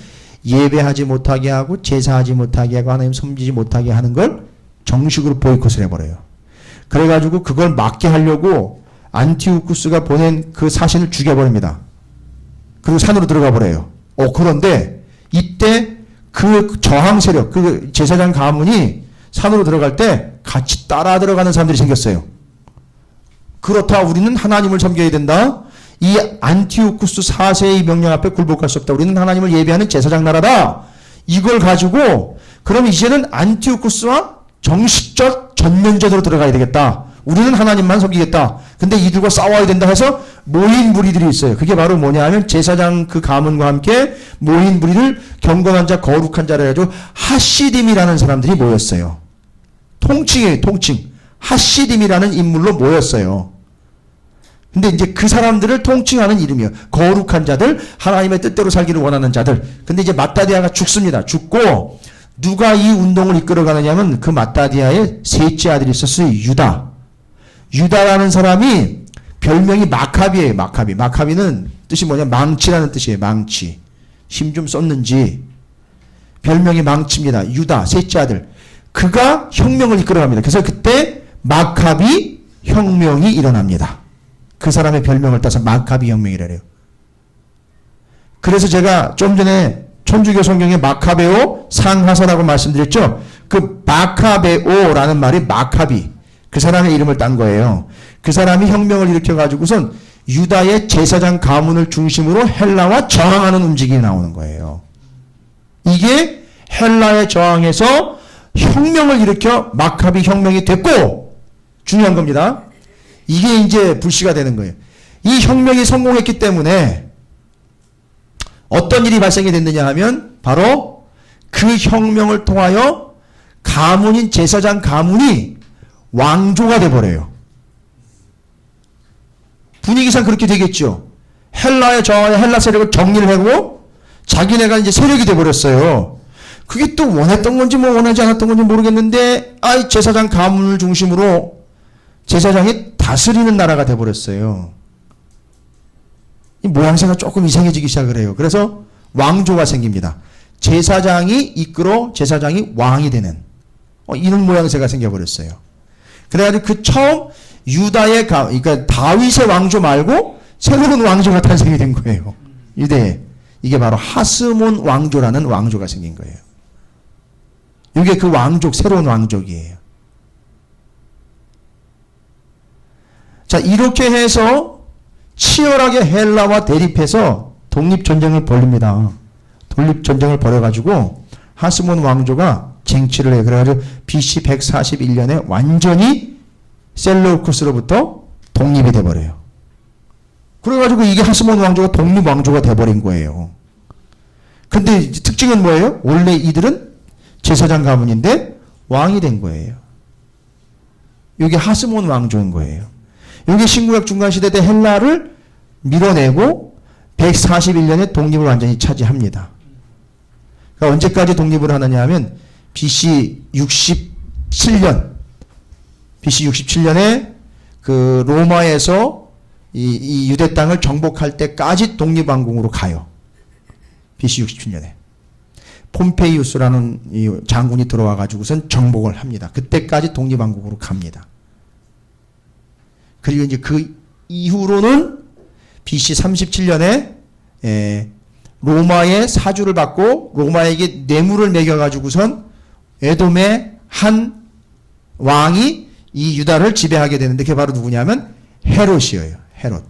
예배하지 못하게 하고 제사하지 못하게 하고 하나님 섬기지 못하게 하는 걸 정식으로 보이콧을 해버려요. 그래가지고 그걸 막게 하려고 안티오쿠스가 보낸 그 사신을 죽여버립니다. 그리고 산으로 들어가 버려요. 그런데 이때 그 저항 세력, 그 제사장 가문이 산으로 들어갈 때 같이 따라 들어가는 사람들이 생겼어요. 그렇다. 우리는 하나님을 섬겨야 된다. 이 안티오쿠스 4세의 명령 앞에 굴복할 수 없다. 우리는 하나님을 예배하는 제사장 나라다. 이걸 가지고 그럼 이제는 안티오쿠스와 정식적 전면전으로 들어가야 되겠다. 우리는 하나님만 섬기겠다. 근데 이들과 싸워야 된다 해서 모인 무리들이 있어요. 그게 바로 뭐냐 하면 제사장 그 가문과 함께 모인 무리를 경건한 자, 거룩한 자라 해가지고 하시딤이라는 사람들이 모였어요. 통칭이에요, 통칭. 하시딤이라는 인물로 모였어요. 근데 이제 그 사람들을 통칭하는 이름이에요. 거룩한 자들, 하나님의 뜻대로 살기를 원하는 자들. 근데 이제 마따디아가 죽습니다. 죽고 누가 이 운동을 이끌어가느냐면 그 마따디아의 셋째 아들이 있었어요. 유다. 유다라는 사람이 별명이 마카비예요. 마카비. 마카비는 뜻이 뭐냐? 망치라는 뜻이에요. 망치. 힘 좀 썼는지 별명이 망치입니다. 유다 셋째 아들. 그가 혁명을 이끌어갑니다. 그래서 그때 마카비 혁명이 일어납니다. 그 사람의 별명을 따서 마카비 혁명이라 해요. 그래서 제가 좀 전에 천주교 성경에 마카베오 상하서라고 말씀드렸죠. 그 마카베오라는 말이 마카비. 그 사람의 이름을 딴 거예요. 그 사람이 혁명을 일으켜가지고선 유다의 제사장 가문을 중심으로 헬라와 저항하는 움직임이 나오는 거예요. 이게 헬라의 저항에서 혁명을 일으켜 마카비 혁명이 됐고, 중요한 겁니다. 이게 이제 불씨가 되는 거예요. 이 혁명이 성공했기 때문에 어떤 일이 발생이 됐느냐 하면 바로 그 혁명을 통하여 가문인 제사장 가문이 왕조가 돼버려요. 분위기상 그렇게 되겠죠. 헬라의 저항에 헬라 세력을 정리를 하고 자기네가 이제 세력이 돼버렸어요. 그게 또 원했던 건지 뭐 원하지 않았던 건지 모르겠는데 제사장 가문을 중심으로 제사장이 다스리는 나라가 돼버렸어요. 이 모양새가 조금 이상해지기 시작을 해요. 그래서 왕조가 생깁니다. 제사장이 이끌어 제사장이 왕이 되는 이런 모양새가 생겨버렸어요. 그래가지고 그 처음 유다의 그러니까 다윗의 왕조 말고 새로운 왕조가 탄생이 된 거예요. 유대에. 이게 바로 하스몬 왕조라는 왕조가 생긴 거예요. 이게 그 왕족, 새로운 왕족이에요. 자, 이렇게 해서 치열하게 헬라와 대립해서 독립전쟁을 벌립니다. 독립전쟁을 벌여가지고 하스몬 왕조가 쟁취를 해요. 그래가지고 BC 141년에 완전히 셀루쿠스로부터 독립이 돼버려요. 그래가지고 이게 하스몬 왕조가 독립왕조가 돼버린 거예요. 근데 특징은 뭐예요? 원래 이들은 제사장 가문인데 왕이 된 거예요. 이게 하스몬 왕조인 거예요. 이게 신구약 중간시대 때 헬라를 밀어내고 141년에 독립을 완전히 차지합니다. 그러니까 언제까지 독립을 하느냐 하면 BC 67년에 그 로마에서 이 유대 땅을 정복할 때까지 독립왕국으로 가요. BC 67년에. 폼페이우스라는 이 장군이 들어와 가지고선 정복을 합니다. 그때까지 독립왕국으로 갑니다. 그리고 이제 그 이후로는 BC 37년에 로마의 사주를 받고 로마에게 뇌물을 매겨 가지고선 에돔의 한 왕이 이 유다를 지배하게 되는데 그게 바로 누구냐면 헤롯이에요. 헤롯.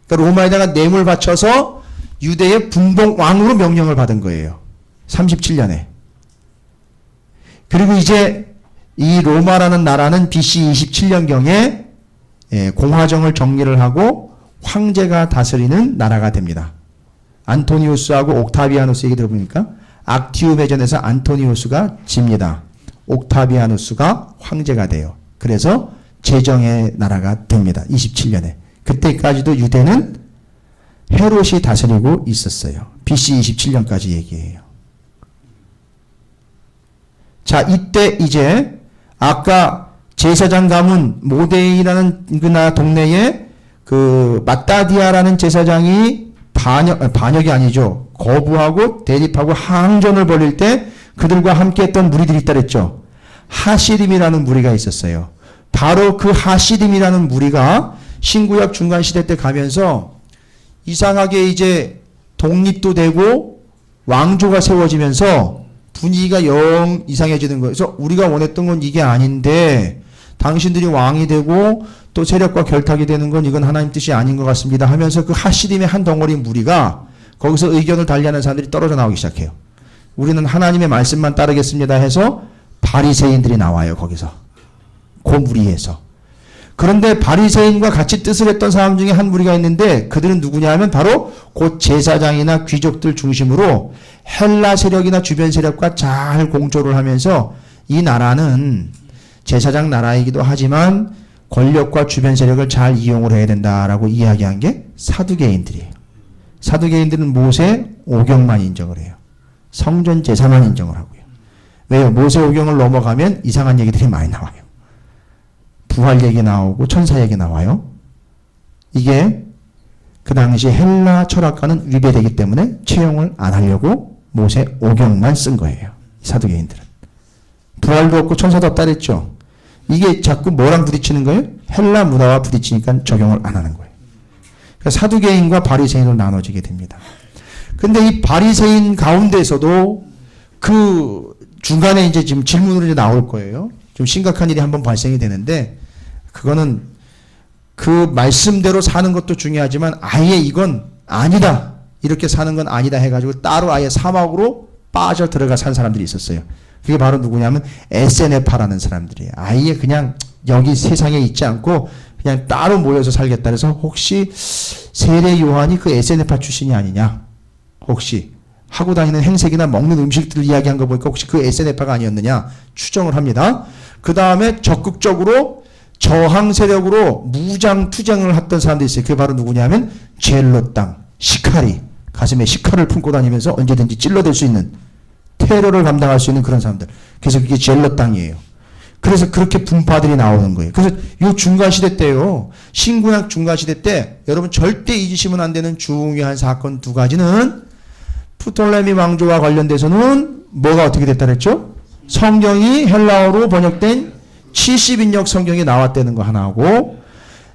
그러니까 로마에다가 뇌물 바쳐서 유대의 분봉 왕으로 명령을 받은 거예요. 37년에. 그리고 이제 이 로마라는 나라는 BC 27년경에 공화정을 정리를 하고 황제가 다스리는 나라가 됩니다. 안토니우스하고 옥타비아누스 얘기 들어보니까 악티움 해전에서 안토니우스가 집니다. 옥타비아누스가 황제가 돼요. 그래서 제정의 나라가 됩니다. 27년에. 그때까지도 유대는 헤롯이 다스리고 있었어요. BC 27년까지 얘기해요. 자, 이때 이제 아까 제사장 가문 모데이라는 그 나라 동네에 그 마따디아라는 제사장이 반역이 아니죠. 거부하고 대립하고 항전을 벌일 때 그들과 함께 했던 무리들이 있다 그랬죠. 하시림이라는 무리가 있었어요. 바로 그 하시림이라는 무리가 신구약 중간시대 때 가면서 이상하게 이제 독립도 되고 왕조가 세워지면서 분위기가 영 이상해지는 거예요. 그래서 우리가 원했던 건 이게 아닌데 당신들이 왕이 되고 또 세력과 결탁이 되는 건 이건 하나님 뜻이 아닌 것 같습니다 하면서 그 하시림의 한 덩어리 무리가 거기서 의견을 달리하는 사람들이 떨어져 나오기 시작해요. 우리는 하나님의 말씀만 따르겠습니다 해서 바리새인들이 나와요. 거기서 그 무리에서. 그런데 바리새인과 같이 뜻을 했던 사람 중에 한 무리가 있는데 그들은 누구냐 하면 바로 곧 제사장이나 귀족들 중심으로 헬라 세력이나 주변 세력과 잘 공조를 하면서 이 나라는 제사장 나라이기도 하지만 권력과 주변 세력을 잘 이용을 해야 된다라고 이야기한 게 사두개인들이에요. 사두개인들은 모세 오경만 인정을 해요. 성전 제사만 인정을 하고요. 왜요? 모세 오경을 넘어가면 이상한 얘기들이 많이 나와요. 부활 얘기 나오고 천사 얘기 나와요. 이게 그 당시 헬라 철학과는 위배되기 때문에 채용을 안 하려고 모세 오경만 쓴 거예요. 사두개인들은. 부활도 없고 천사도 없다 그랬죠. 이게 자꾸 뭐랑 부딪히는 거예요? 헬라 문화와 부딪히니까 적용을 안 하는 거예요. 그러니까 사두개인과 바리새인으로 나눠지게 됩니다. 근데 이 바리새인 가운데서도 그 중간에 이제 지금 질문으로 이제 나올 거예요. 좀 심각한 일이 한번 발생이 되는데 그거는 그 말씀대로 사는 것도 중요하지만 아예 이건 아니다. 이렇게 사는 건 아니다 해가지고 따로 아예 사막으로 빠져 들어가 산 사람들이 있었어요. 그게 바로 누구냐면 에세네파라는 사람들이에요. 아예 그냥 여기 세상에 있지 않고 그냥 따로 모여서 살겠다 그래서 혹시 세례 요한이 그 에세네파 출신이 아니냐 혹시 하고 다니는 행색이나 먹는 음식들을 이야기한 거 보니까 혹시 그 에세네파가 아니었느냐 추정을 합니다. 그 다음에 적극적으로 저항 세력으로 무장 투쟁을 했던 사람들이 있어요. 그게 바로 누구냐면 젤롯당 시카리 가슴에 시카를 품고 다니면서 언제든지 찔러댈 수 있는 테러를 감당할 수 있는 그런 사람들. 그래서 그게 젤롯당이에요. 그래서 그렇게 분파들이 나오는 거예요. 그래서 이 중간시대 때요. 신구약 중간시대 때 여러분 절대 잊으시면 안 되는 중요한 사건 두 가지는 프톨레미 왕조와 관련돼서는 뭐가 어떻게 됐다 그랬죠? 성경이 헬라어로 번역된 70인역 성경이 나왔다는 거 하나하고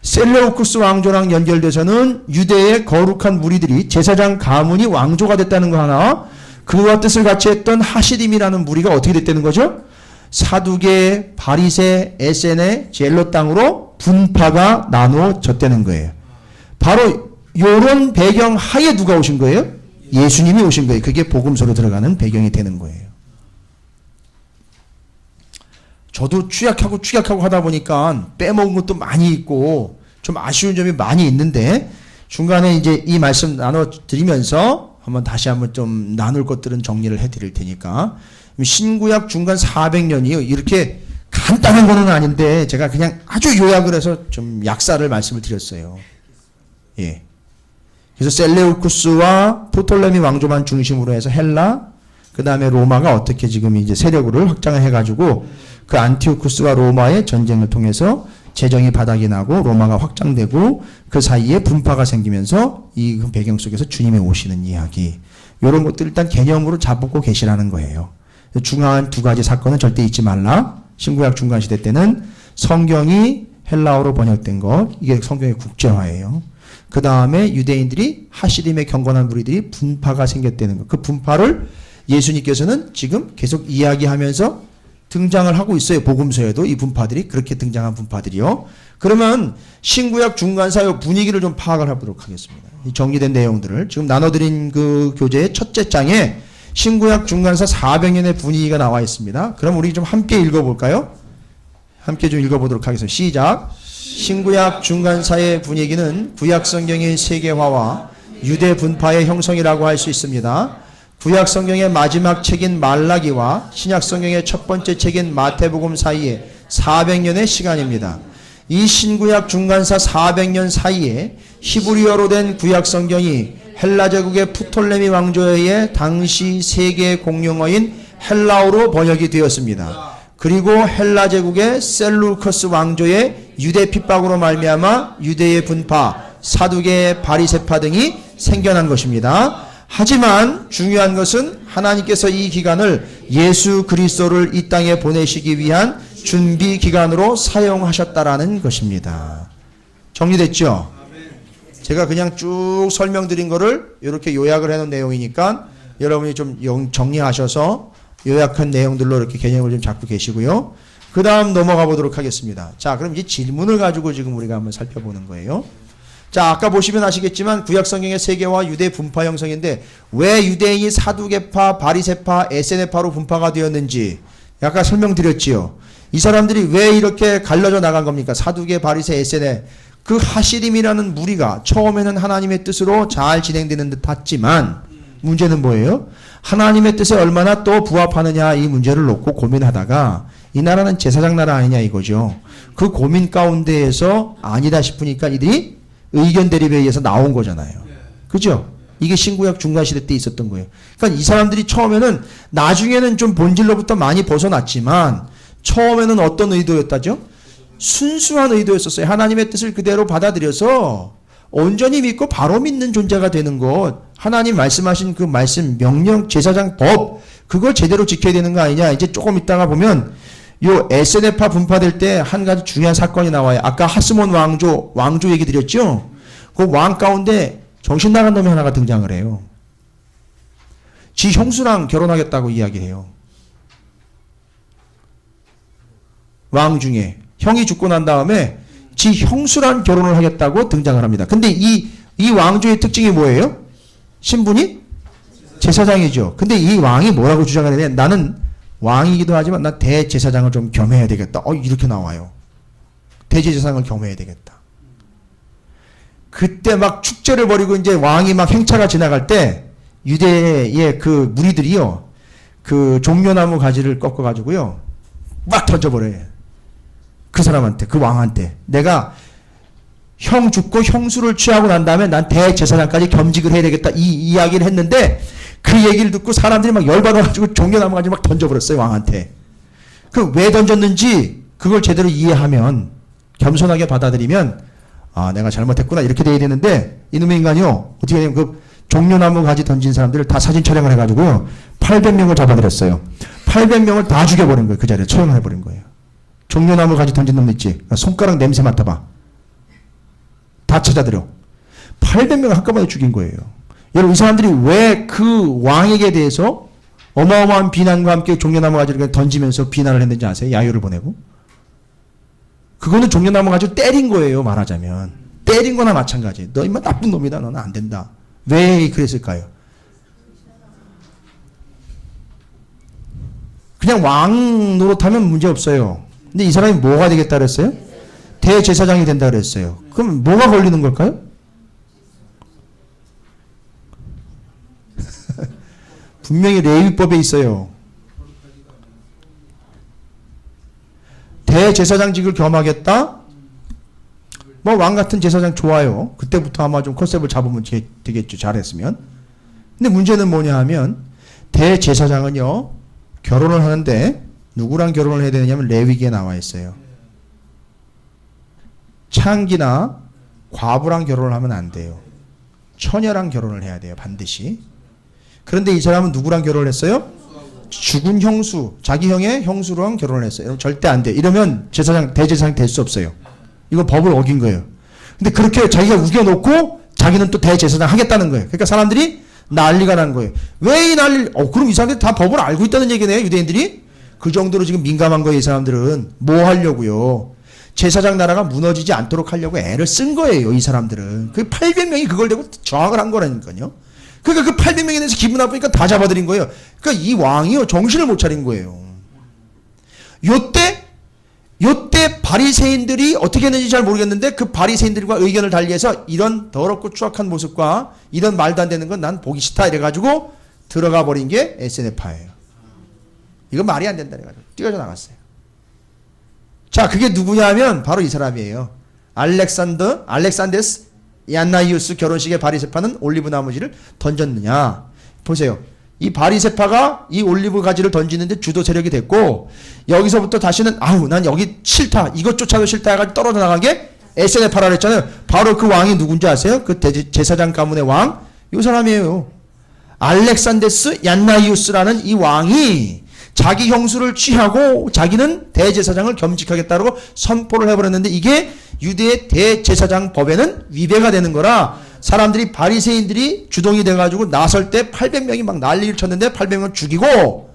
셀레우쿠스 왕조랑 연결돼서는 유대의 거룩한 무리들이 제사장 가문이 왕조가 됐다는 거 하나 그와 뜻을 같이 했던 하시림이라는 무리가 어떻게 됐다는 거죠? 사두개, 바리새, 에세네, 젤롯 땅으로 분파가 나누어졌다는 거예요. 바로 이런 배경 하에 누가 오신 거예요? 예수님이 오신 거예요. 그게 복음서로 들어가는 배경이 되는 거예요. 저도 추약하고 하다 보니까 빼먹은 것도 많이 있고 좀 아쉬운 점이 많이 있는데 중간에 이제 이 말씀 나눠드리면서 다시 한번 좀 나눌 것들은 정리를 해드릴 테니까 신구약 중간 400년이요. 이렇게 간단한 거는 아닌데 제가 그냥 아주 요약을 해서 좀 약사를 말씀을 드렸어요. 예. 그래서 셀레우쿠스와 프톨레미 왕조만 중심으로 해서 헬라, 그 다음에 로마가 어떻게 지금 이제 세력을 확장을 해가지고 그 안티오쿠스와 로마의 전쟁을 통해서 재정이 바닥이 나고 로마가 확장되고 그 사이에 분파가 생기면서 이 배경 속에서 주님이 오시는 이야기. 이런 것들 일단 개념으로 잡고 계시라는 거예요. 중요한 두 가지 사건은 절대 잊지 말라. 신구약 중간시대 때는 성경이 헬라어로 번역된 것, 이게 성경의 국제화예요. 그 다음에 유대인들이 하시림의 경건한 무리들이 분파가 생겼다는 것. 그 분파를 예수님께서는 지금 계속 이야기하면서 등장을 하고 있어요. 복음서에도 이 분파들이 그렇게 등장한 분파들이요. 그러면 신구약 중간사의 분위기를 좀 파악을 해보도록 하겠습니다. 이 정리된 내용들을 지금 나눠드린 그 교재의 첫째 장에 신구약 중간사 400년의 분위기가 나와 있습니다. 그럼 우리 좀 함께 읽어볼까요? 함께 좀 읽어보도록 하겠습니다. 시작. 신구약 중간사의 분위기는 구약 성경의 세계화와 유대 분파의 형성이라고 할 수 있습니다. 구약 성경의 마지막 책인 말라기와 신약 성경의 첫 번째 책인 마태복음 사이에 400년의 시간입니다. 이 신구약 중간사 400년 사이에 히브리어로 된 구약 성경이 헬라 제국의 프톨레미 왕조에 의해 당시 세계 공용어인 헬라어로 번역이 되었습니다. 그리고 헬라 제국의 셀루커스 왕조의 유대 핍박으로 말미암아 유대의 분파, 사두개, 바리새파 등이 생겨난 것입니다. 하지만 중요한 것은 하나님께서 이 기간을 예수 그리스도를 이 땅에 보내시기 위한 준비 기간으로 사용하셨다라는 것입니다. 정리됐죠? 제가 그냥 쭉 설명드린 거를 이렇게 요약을 해놓은 내용이니까 여러분이 좀 정리하셔서 요약한 내용들로 이렇게 개념을 좀 잡고 계시고요. 그 다음 넘어가 보도록 하겠습니다. 자, 그럼 이 질문을 가지고 지금 우리가 한번 살펴보는 거예요. 자, 아까 보시면 아시겠지만 구약 성경의 세계와 유대 분파 형성인데 왜 유대인이 사두개파, 바리새파, 에세네파로 분파가 되었는지 아까 설명드렸지요. 이 사람들이 왜 이렇게 갈라져 나간 겁니까? 사두개, 바리새, 에세네. 그 하시림이라는 무리가 처음에는 하나님의 뜻으로 잘 진행되는 듯 봤지만 문제는 뭐예요? 하나님의 뜻에 얼마나 또 부합하느냐 이 문제를 놓고 고민하다가 이 나라는 제사장 나라 아니냐 이거죠. 그 고민 가운데에서 아니다 싶으니까 이들이 의견 대립에 의해서 나온 거잖아요. 그죠? 이게 신구약 중간시대 때 있었던 거예요. 그러니까 이 사람들이 처음에는 나중에는 좀 본질로부터 많이 벗어났지만 처음에는 어떤 의도였다죠? 순수한 의도였었어요. 하나님의 뜻을 그대로 받아들여서 온전히 믿고 바로 믿는 존재가 되는 것. 하나님 말씀하신 그 말씀, 명령, 제사장 법 그걸 제대로 지켜야 되는 거 아니냐. 이제 조금 있다가 보면 요 에세네파 분파될 때 한 가지 중요한 사건이 나와요. 아까 하스몬 왕조 얘기 드렸죠? 그 왕 가운데 정신 나간 놈이 하나가 등장을 해요. 지 형수랑 결혼하겠다고 이야기해요. 왕 중에 형이 죽고 난 다음에 지 형수랑 결혼을 하겠다고 등장을 합니다. 근데 이 왕조의 특징이 뭐예요? 신분이 제사장이죠. 근데 이 왕이 뭐라고 주장을 해야 돼? 나는 왕이기도 하지만 나 대제사장을 좀 겸해야 되겠다. 이렇게 나와요. 대제사장을 겸해야 되겠다. 그때 막 축제를 벌이고 이제 왕이 막 행차가 지나갈 때 유대의 그 무리들이요. 그 종려나무 가지를 꺾어 가지고요. 막 던져버려요. 그 사람한테, 그 왕한테. 내가 형 죽고 형수를 취하고 난 다음에 난 대제사장까지 겸직을 해야 되겠다. 이 이야기를 했는데 그 얘기를 듣고 사람들이 막 열받아가지고 종려나무 가지 막 던져버렸어요. 왕한테. 그 왜 던졌는지 그걸 제대로 이해하면 겸손하게 받아들이면 아 내가 잘못했구나 이렇게 돼야 되는데 이놈의 인간이요. 어떻게 하냐면 그 종려나무 가지 던진 사람들을 다 사진 촬영을 해가지고 800명을 잡아들였어요. 800명을 다 죽여버린 거예요. 그 자리에 처형을 해버린 거예요. 종려나무 가지 던진 놈 있지? 손가락 냄새 맡아봐. 다 찾아들여. 800명을 한꺼번에 죽인 거예요. 여러분 이 사람들이 왜 그 왕에게 대해서 어마어마한 비난과 함께 종려나무 가지를 던지면서 비난을 했는지 아세요? 야유를 보내고. 그거는 종려나무 가지고 때린 거예요. 말하자면. 때린 거나 마찬가지. 너 인마 나쁜 놈이다. 너는 안 된다. 왜 그랬을까요? 그냥 왕 노릇하면 문제 없어요. 근데 이 사람이 뭐가 되겠다 그랬어요? 대제사장이 된다 그랬어요. 그럼 뭐가 걸리는 걸까요? 분명히 레위법에 있어요. 대제사장직을 겸하겠다? 뭐 왕 같은 제사장 좋아요. 그때부터 아마 좀 컨셉을 잡으면 되겠죠. 잘했으면. 근데 문제는 뭐냐 하면 대제사장은요. 결혼을 하는데 누구랑 결혼을 해야 되느냐면 레위기에 나와 있어요. 창기나 과부랑 결혼을 하면 안 돼요. 처녀랑 결혼을 해야 돼요. 반드시. 그런데 이 사람은 누구랑 결혼을 했어요? 죽은 형수, 자기 형의 형수랑 결혼을 했어요. 여러분 절대 안 돼. 이러면 제사장, 대제사장이 될 수 없어요. 이건 법을 어긴 거예요. 근데 그렇게 자기가 우겨놓고 자기는 또 대제사장 하겠다는 거예요. 그러니까 사람들이 난리가 난 거예요. 왜 이 난리? 그럼 이 사람들이 다 법을 알고 있다는 얘기네요. 유대인들이. 그 정도로 지금 민감한 거예요. 이 사람들은. 뭐 하려고요? 제사장 나라가 무너지지 않도록 하려고 애를 쓴 거예요. 이 사람들은. 그 800명이 그걸 대고 저항을 한 거라니까요. 그러니까 그 800명에 대해서 기분 나쁘니까 다 잡아들인 거예요. 그러니까 이 왕이요. 정신을 못 차린 거예요. 요때 바리새인들이 어떻게 했는지 잘 모르겠는데 그 바리새인들과 의견을 달리해서 이런 더럽고 추악한 모습과 이런 말도 안 되는 건 난 보기 싫다 이래가지고 들어가 버린 게 에세네파예요. 이건 말이 안 된다 이래가지고 뛰어져 나갔어요. 자 그게 누구냐 하면 바로 이 사람이에요. 알렉산데스 얀나이우스 결혼식에 바리새파는 올리브 나무지를 던졌느냐. 보세요. 이 바리새파가 이 올리브 가지를 던지는데 주도 세력이 됐고 여기서부터 다시는 난 여기 싫다. 이것조차도 싫다 해가지고 떨어져 나간 게 에세네파라 그랬잖아요. 바로 그 왕이 누군지 아세요? 그 제사장 가문의 왕. 이 사람이에요. 알렉산데스 얀나이우스라는 이 왕이 자기 형수를 취하고 자기는 대제사장을 겸직하겠다고 선포를 해버렸는데 이게 유대의 대제사장 법에는 위배가 되는 거라 사람들이 바리새인들이 주동이 돼가지고 나설 때 800명이 막 난리를 쳤는데 800명 죽이고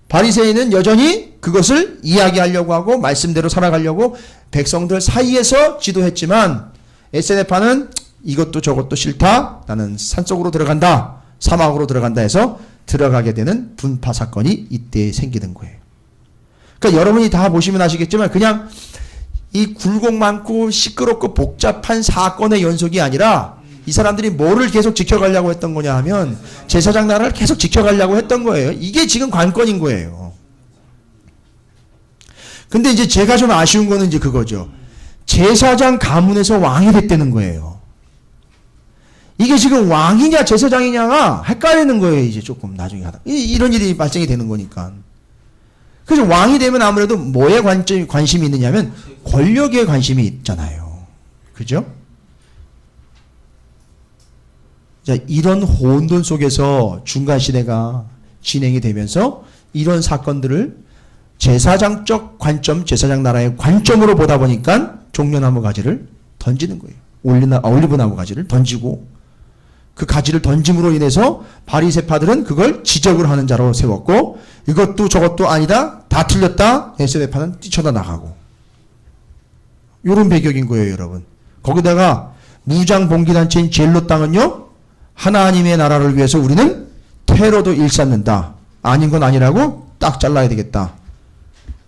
바리새인은 여전히 그것을 이야기하려고 하고 말씀대로 살아가려고 백성들 사이에서 지도했지만 에세네파는 이것도 저것도 싫다. 나는 산속으로 들어간다. 사막으로 들어간다 해서 들어가게 되는 분파 사건이 이때 생기는 거예요. 그러니까 여러분이 다 보시면 아시겠지만 그냥 이 굴곡 많고 시끄럽고 복잡한 사건의 연속이 아니라 이 사람들이 뭐를 계속 지켜가려고 했던 거냐 하면 제사장 나라를 계속 지켜가려고 했던 거예요. 이게 지금 관건인 거예요. 근데 이제 제가 좀 아쉬운 거는 이제 그거죠. 제사장 가문에서 왕이 됐다는 거예요. 이게 지금 왕이냐 제사장이냐가 헷갈리는 거예요. 이제 조금 나중에 하다. 이런 일이 발생이 되는 거니까. 그래서 왕이 되면 아무래도 뭐에 관심이 있느냐면 권력에 관심이 있잖아요. 그죠? 자, 이런 혼돈 속에서 중간시대가 진행이 되면서 이런 사건들을 제사장적 관점, 제사장 나라의 관점으로 보다 보니까 종려나무 가지를 던지는 거예요. 올리브 나무 가지를 던지고 그 가지를 던짐으로 인해서 바리새파들은 그걸 지적을 하는 자로 세웠고 이것도 저것도 아니다. 다 틀렸다. 에세대파는 뛰쳐다 나가고. 이런 배경인 거예요, 여러분. 거기다가 무장봉기단체인 젤로 땅은요. 하나님의 나라를 위해서 우리는 테러도 일삼는다. 아닌 건 아니라고 딱 잘라야 되겠다.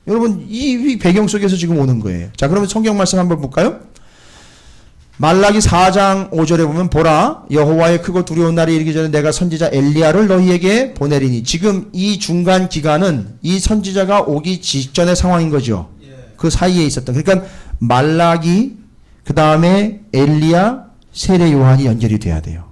여러분 이 배경 속에서 지금 오는 거예요. 자, 그러면 성경 말씀 한번 볼까요? 말라기 4장 5절에 보면 보라 여호와의 크고 두려운 날이 이르기 전에 내가 선지자 엘리야를 너희에게 보내리니. 지금 이 중간 기간은 이 선지자가 오기 직전의 상황인 거죠. 그 사이에 있었던. 그러니까 말라기 그 다음에 엘리야 세례 요한이 연결이 돼야 돼요.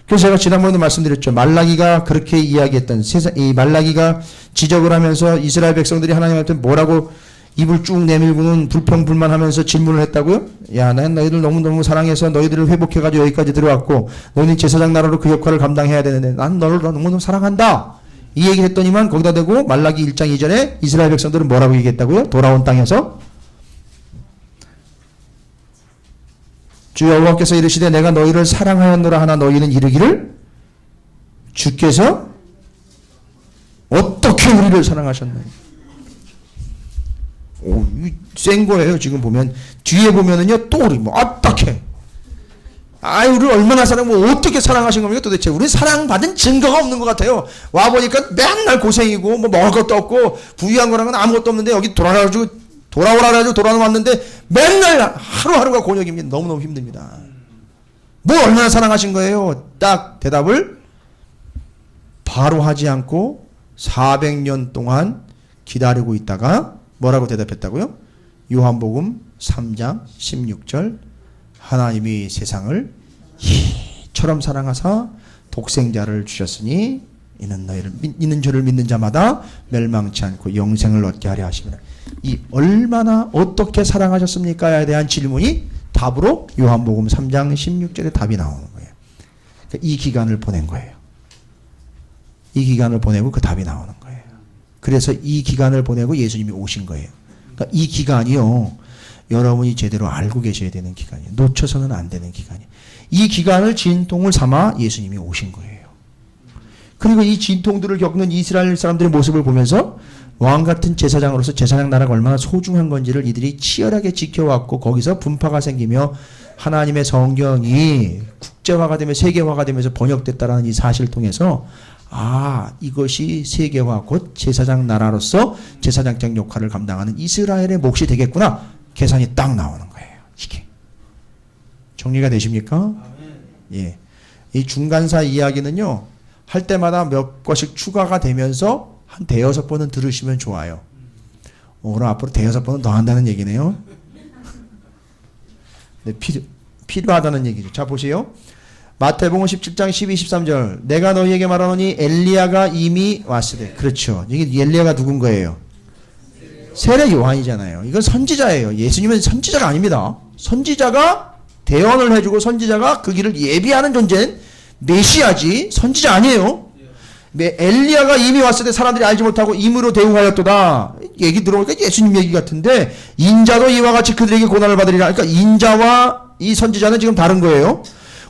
그래서 제가 지난번에도 말씀드렸죠. 말라기가 그렇게 이야기했던 이 말라기가 지적을 하면서 이스라엘 백성들이 하나님한테 뭐라고 입을 쭉 내밀고는 불평불만하면서 질문을 했다고요? 야, 난 너희들 너무너무 사랑해서 너희들을 회복해가지고 여기까지 들어왔고 너희는 제사장 나라로 그 역할을 감당해야 되는데 난 너를 너무너무 사랑한다. 이 얘기를 했더니만 거기다 대고 말라기 1장 이전에 이스라엘 백성들은 뭐라고 얘기했다고요? 돌아온 땅에서 주 여호와께서 이르시되 내가 너희를 사랑하였노라 하나 너희는 이르기를 주께서 어떻게 우리를 사랑하셨나요? 오, 센 거예요. 지금 보면 뒤에 보면은요 또 우리 뭐 어떻게 우리를 얼마나 뭐 어떻게 사랑하신 겁니까 도대체? 우리 사랑받은 증거가 없는 것 같아요. 와 보니까 맨날 고생이고 뭐 먹을 것도 없고 부유한 거랑은 아무것도 없는데 여기 돌아와가지고 돌아왔는데 맨날 하루하루가 곤욕입니다. 너무너무 힘듭니다. 뭐 얼마나 사랑하신 거예요? 딱 대답을 바로 하지 않고 400년 동안 기다리고 있다가 뭐라고 대답했다고요? 요한복음 3장 16절 하나님이 세상을 이처럼 사랑하사 독생자를 주셨으니 이는 저를 믿는 자마다 멸망치 않고 영생을 얻게 하려 하십니다. 이 얼마나 어떻게 사랑하셨습니까에 대한 질문이 답으로 요한복음 3장 16절에 답이 나오는 거예요. 그러니까 이 기간을 보낸 거예요. 이 기간을 보내고 그 답이 나오는 거예요. 그래서 이 기간을 보내고 예수님이 오신 거예요. 그러니까 이 기간이요. 여러분이 제대로 알고 계셔야 되는 기간이에요. 놓쳐서는 안 되는 기간이에요. 이 기간을 진통을 삼아 예수님이 오신 거예요. 그리고 이 진통들을 겪는 이스라엘 사람들의 모습을 보면서 왕 같은 제사장으로서 제사장 나라가 얼마나 소중한 건지를 이들이 치열하게 지켜왔고 거기서 분파가 생기며 하나님의 성경이 국제화가 되며 세계화가 되면서 번역됐다라는 이 사실을 통해서 이것이 세계화 곧 제사장 나라로서 제사장적 역할을 감당하는 이스라엘의 몫이 되겠구나. 계산이 딱 나오는 거예요. 이게 정리가 되십니까? 예. 이 중간사 이야기는요. 할 때마다 몇 것씩 추가가 되면서 한 대여섯 번은 들으시면 좋아요. 그럼 앞으로 대여섯 번은 더 한다는 얘기네요. 네, 필요하다는 얘기죠. 자, 보세요. 마태복음 17장 12, 13절. 내가 너희에게 말하노니 엘리야가 이미 왔으되. 그렇죠. 이게 엘리야가 누군 거예요? 세례 요한이잖아요. 이건 선지자예요. 예수님은 선지자가 아닙니다. 선지자가 대언을 해주고 선지자가 그 길을 예비하는 존재는 메시아지 선지자 아니에요. 엘리야가 이미 왔을 때 사람들이 알지 못하고 임으로 대우하였도다. 얘기 들어보니까 예수님 얘기 같은데 인자도 이와 같이 그들에게 고난을 받으리라. 그러니까 인자와 이 선지자는 지금 다른 거예요.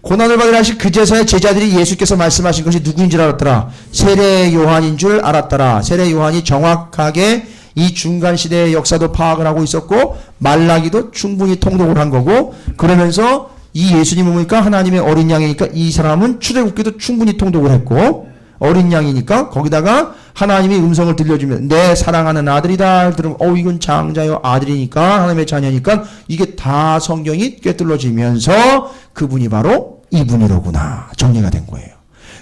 고난을 받으라 하신 그제서야 제자들이 예수께서 말씀하신 것이 누구인 줄 알았더라. 세례 요한인 줄 알았더라. 세례 요한이 정확하게 이 중간 시대의 역사도 파악을 하고 있었고 말라기도 충분히 통독을 한 거고 그러면서 이 예수님을 보니까 하나님의 어린 양이니까 이 사람은 출애굽기도 충분히 통독을 했고 어린 양이니까 거기다가 하나님이 음성을 들려주면 내 사랑하는 아들이다. 들으면 이건 장자요 아들이니까 하나님의 자녀니까 이게 다 성경이 꿰뚫어지면서 그분이 바로 이분이로구나 정리가 된 거예요.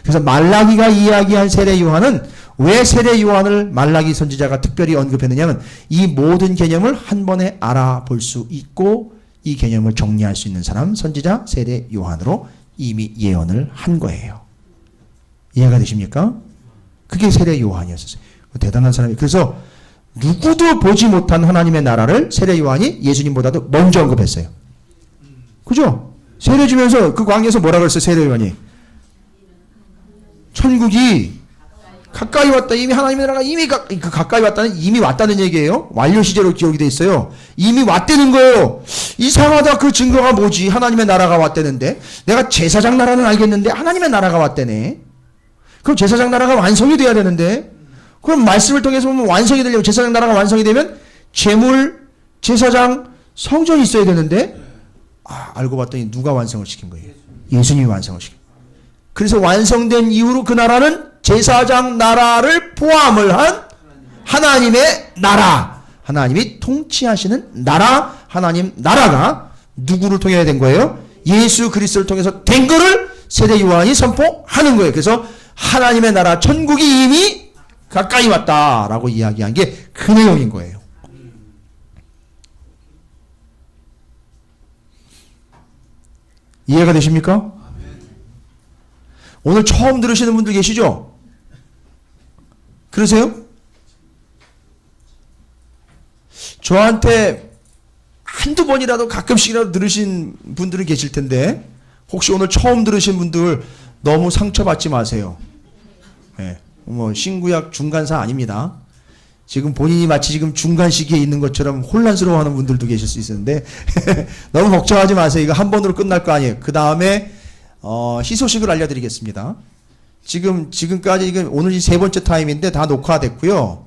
그래서 말라기가 이야기한 세례 요한은 왜 세례 요한을 말라기 선지자가 특별히 언급했느냐면 이 모든 개념을 한 번에 알아볼 수 있고 이 개념을 정리할 수 있는 사람 선지자 세례 요한으로 이미 예언을 한 거예요. 이해가 되십니까? 그게 세례 요한이었어요. 대단한 사람이. 그래서 누구도 보지 못한 하나님의 나라를 세례 요한이 예수님보다도 먼저 언급했어요. 그죠? 세례 주면서 그 광야에서 뭐라 그랬어요? 세례 요한이. 천국이 가까이 왔다. 이미 하나님의 나라가 이미 가까이 왔다는 이미 왔다는 얘기예요. 완료 시제로 기록이 돼 있어요. 이미 왔다는 거예요. 이상하다. 그 증거가 뭐지? 하나님의 나라가 왔다는데 내가 제사장 나라는 알겠는데 하나님의 나라가 왔다네. 그럼 제사장 나라가 완성이 돼야 되는데 그럼 말씀을 통해서 보면 완성이 되려면 제사장 나라가 완성이 되면 제물, 제사장, 성전이 있어야 되는데 알고 봤더니 누가 완성을 시킨 거예요? 예수님이 완성을 시킨 거예요. 그래서 완성된 이후로 그 나라는 제사장 나라를 포함을 한 하나님의 나라, 하나님이 통치하시는 나라, 하나님 나라가 누구를 통해 된 거예요? 예수 그리스도를 통해서 된 거를 세례 요한이 선포하는 거예요. 그래서 하나님의 나라 천국이 이미 가까이 왔다라고 이야기한 게 그 내용인 거예요. 이해가 되십니까? 오늘 처음 들으시는 분들 계시죠? 그러세요? 저한테 한두 번이라도 가끔씩이라도 들으신 분들이 계실 텐데 혹시 오늘 처음 들으신 분들 너무 상처받지 마세요. 네. 신구약 중간사 아닙니다. 지금 본인이 마치 지금 중간 시기에 있는 것처럼 혼란스러워하는 분들도 계실 수 있는데 너무 걱정하지 마세요. 이거 한 번으로 끝날 거 아니에요. 그 다음에 희소식을 알려드리겠습니다. 지금까지 오늘이 세 번째 타임인데 다 녹화됐고요.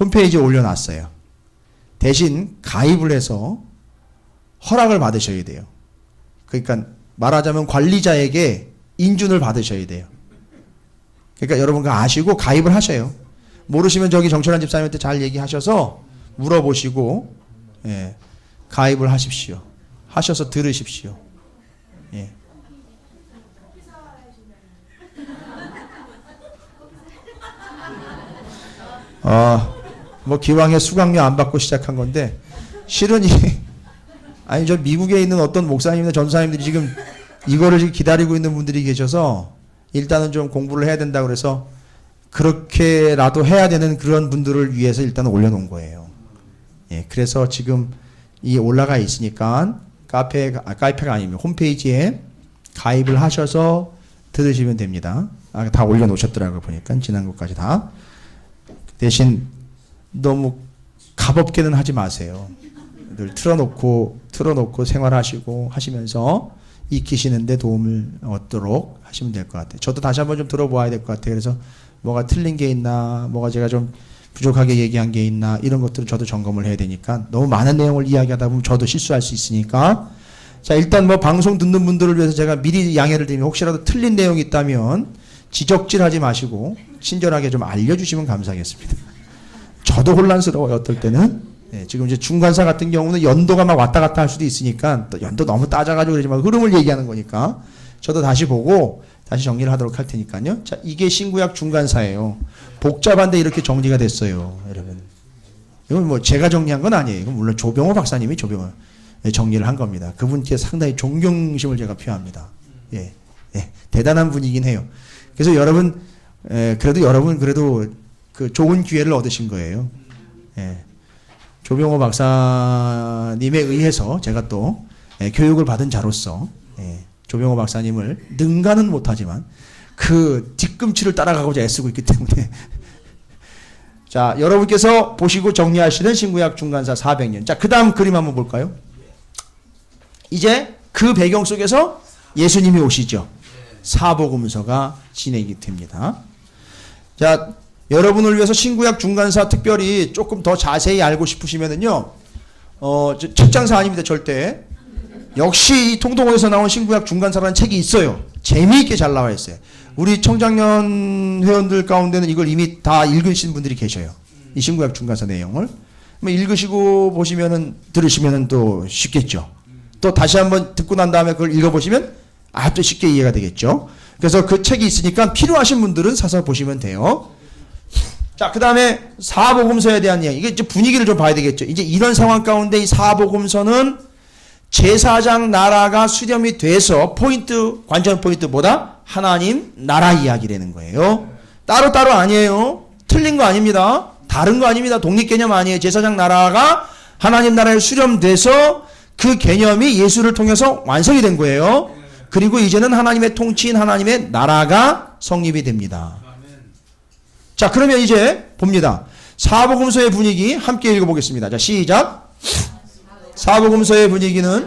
홈페이지에 올려놨어요. 대신 가입을 해서 허락을 받으셔야 돼요. 그러니까 말하자면 관리자에게 인준을 받으셔야 돼요. 그러니까 여러분가 아시고 가입을 하셔요. 모르시면 저기 정철환 집사님한테 잘 얘기하셔서 물어보시고 가입을 하십시오. 하셔서 들으십시오. 예. 기왕에 수강료 안 받고 시작한 건데 실은 아니 저 미국에 있는 어떤 목사님이나 전사님들이 지금 이거를 지금 기다리고 있는 분들이 계셔서 일단은 좀 공부를 해야 된다 그래서 그렇게라도 해야 되는 그런 분들을 위해서 일단 올려놓은 거예요. 예, 그래서 지금 이 올라가 있으니까 카페가 아니면 홈페이지에 가입을 하셔서 들으시면 됩니다. 다 올려놓으셨더라고요. 보니까 지난 것까지 다. 대신 너무 가볍게는 하지 마세요. 늘 틀어놓고 생활하시고 하시면서 익히시는데 도움을 얻도록 하시면 될 것 같아요. 저도 다시 한번 좀 들어보아야 될 것 같아요. 그래서 뭐가 틀린 게 있나, 뭐가 제가 좀 부족하게 얘기한 게 있나 이런 것들을 저도 점검을 해야 되니까 너무 많은 내용을 이야기하다 보면 저도 실수할 수 있으니까 자 일단 방송 듣는 분들을 위해서 제가 미리 양해를 드리면 혹시라도 틀린 내용이 있다면 지적질하지 마시고 친절하게 좀 알려주시면 감사하겠습니다. 저도 혼란스러워요. 어떨 때는. 지금 이제 중간사 같은 경우는 연도가 막 왔다 갔다 할 수도 있으니까 또 연도 너무 따져가지고 그러지 말고 흐름을 얘기하는 거니까 저도 다시 보고 다시 정리를 하도록 할 테니까요. 자, 이게 신구약 중간사예요. 복잡한데 이렇게 정리가 됐어요. 여러분. 이건 제가 정리한 건 아니에요. 이건 물론 조병호 박사님이 정리를 한 겁니다. 그분께 상당히 존경심을 제가 표합니다. 예. 대단한 분이긴 해요. 그래서 여러분, 그래도 그 좋은 기회를 얻으신 거예요. 예. 조병호 박사님에 의해서 제가 또 교육을 받은 자로서 조병호 박사님을 능가는 못하지만 그 뒤꿈치를 따라가고자 애쓰고 있기 때문에 자 여러분께서 보시고 정리하시는 신구약 중간사 400년 자 그 다음 그림 한번 볼까요? 이제 그 배경 속에서 예수님이 오시죠. 사복음서가 진행이 됩니다. 자 여러분을 위해서 신구약 중간사 특별히 조금 더 자세히 알고 싶으시면은요, 책장사 아닙니다, 절대. 역시 이 통독원에서 나온 신구약 중간사라는 책이 있어요. 재미있게 잘 나와 있어요. 우리 청장년 회원들 가운데는 이걸 이미 다 읽으신 분들이 계셔요. 이 신구약 중간사 내용을. 읽으시고 보시면은, 들으시면은 또 쉽겠죠. 또 다시 한번 듣고 난 다음에 그걸 읽어보시면 아주 쉽게 이해가 되겠죠. 그래서 그 책이 있으니까 필요하신 분들은 사서 보시면 돼요. 자, 그 다음에 사복음서에 대한 이야기. 이게 이제 분위기를 좀 봐야 되겠죠. 이제 이런 상황 가운데 이 사복음서는 제사장 나라가 수렴이 돼서 관전 포인트 뭐다? 하나님 나라 이야기라는 거예요. 따로따로 아니에요. 틀린 거 아닙니다. 다른 거 아닙니다. 독립 개념 아니에요. 제사장 나라가 하나님 나라에 수렴돼서 그 개념이 예수를 통해서 완성이 된 거예요. 그리고 이제는 하나님의 통치인 하나님의 나라가 성립이 됩니다. 자, 그러면 이제 봅니다. 사복음서의 분위기 함께 읽어보겠습니다. 자, 시작. 사복음서의 분위기는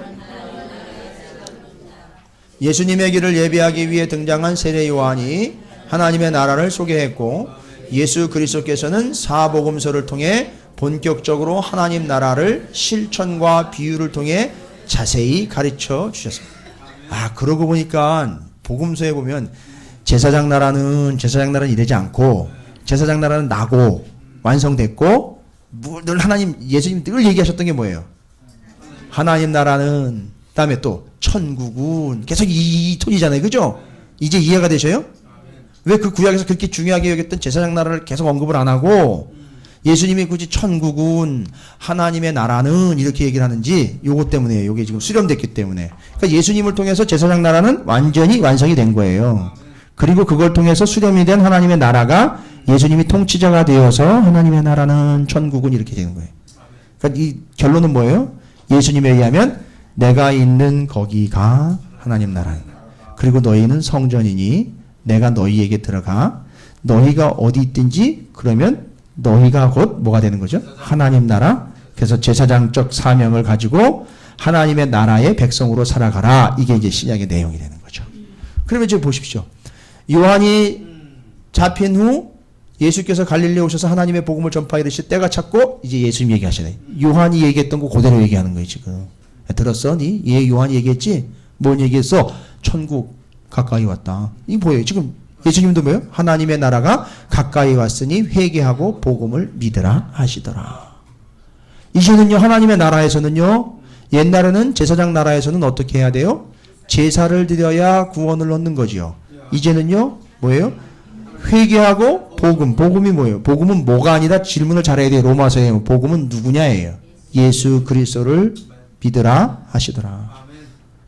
예수님의 길을 예비하기 위해 등장한 세례 요한이 하나님의 나라를 소개했고, 예수 그리스도께서는 사복음서를 통해 본격적으로 하나님 나라를 실천과 비유를 통해 자세히 가르쳐 주셨습니다. 아, 그러고 보니까 복음서에 보면 제사장 나라는 이러지 않고, 제사장 나라는 나고 완성됐고, 늘 하나님, 예수님 늘 얘기하셨던 게 뭐예요? 하나님 나라는, 그다음에 또 천국은, 계속 이 톤이잖아요. 그죠? 이제 이해가 되셔요? 왜 그 구약에서 그렇게 중요하게 여겼던 제사장 나라를 계속 언급을 안 하고 예수님이 굳이 천국은, 하나님의 나라는 이렇게 얘기를 하는지, 요것 때문에요. 요게 지금 수렴됐기 때문에. 그러니까 예수님을 통해서 제사장 나라는 완전히 완성이 된 거예요. 그리고 그걸 통해서 수렴이 된 하나님의 나라가 예수님이 통치자가 되어서 하나님의 나라는, 천국은 이렇게 되는 거예요. 그러니까 이 결론은 뭐예요? 예수님에 의하면 내가 있는 거기가 하나님 나라. 그리고 너희는 성전이니 내가 너희에게 들어가. 너희가 어디 있든지 그러면 너희가 곧 뭐가 되는 거죠? 하나님 나라. 그래서 제사장적 사명을 가지고 하나님의 나라의 백성으로 살아가라. 이게 이제 신약의 내용이 되는 거죠. 그러면 이제 보십시오. 요한이 잡힌 후 예수께서 갈릴리에 오셔서 하나님의 복음을 전파하듯이 때가 찼고, 이제 예수님 얘기하시네. 요한이 얘기했던 거 그대로 얘기하는 거예요, 지금. 들었어? 니? 요한이 얘기했지? 뭔 얘기했어? 천국 가까이 왔다. 이게 뭐예요? 지금 예수님도 뭐예요? 하나님의 나라가 가까이 왔으니 회개하고 복음을 믿으라 하시더라. 이제는요, 하나님의 나라에서는요, 옛날에는 제사장 나라에서는 어떻게 해야 돼요? 제사를 드려야 구원을 얻는 거지요. 이제는요, 뭐예요? 회개하고 복음. 복음이 뭐예요? 복음은 뭐가 아니라 질문을 잘해야 돼요. 로마서에 복음은 누구냐예요. 예수 그리스도를 믿으라 하시더라.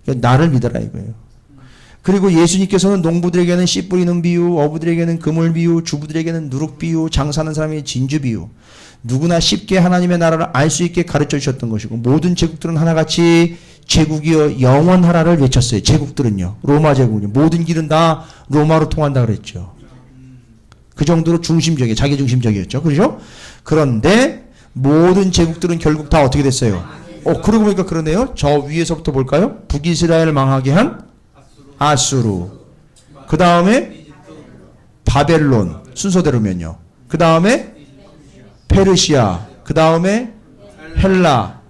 그러니까 나를 믿으라 이거예요. 그리고 예수님께서는 농부들에게는 씨 뿌리는 비유, 어부들에게는 그물 비유, 주부들에게는 누룩 비유, 장사하는 사람에게 진주 비유, 누구나 쉽게 하나님의 나라를 알 수 있게 가르쳐 주셨던 것이고, 모든 제국들은 하나같이 제국이여 영원하라를 외쳤어요. 제국들은요. 로마 제국은요. 모든 길은 다 로마로 통한다 그랬죠. 그 정도로 중심적이에요. 자기 중심적이었죠. 그렇죠? 그런데 모든 제국들은 결국 다 어떻게 됐어요? 그러고 보니까 그러네요. 저 위에서부터 볼까요? 북이스라엘을 망하게 한 아수르. 그 다음에 바벨론. 순서대로면요. 그 다음에 페르시아. 그 다음에 헬라.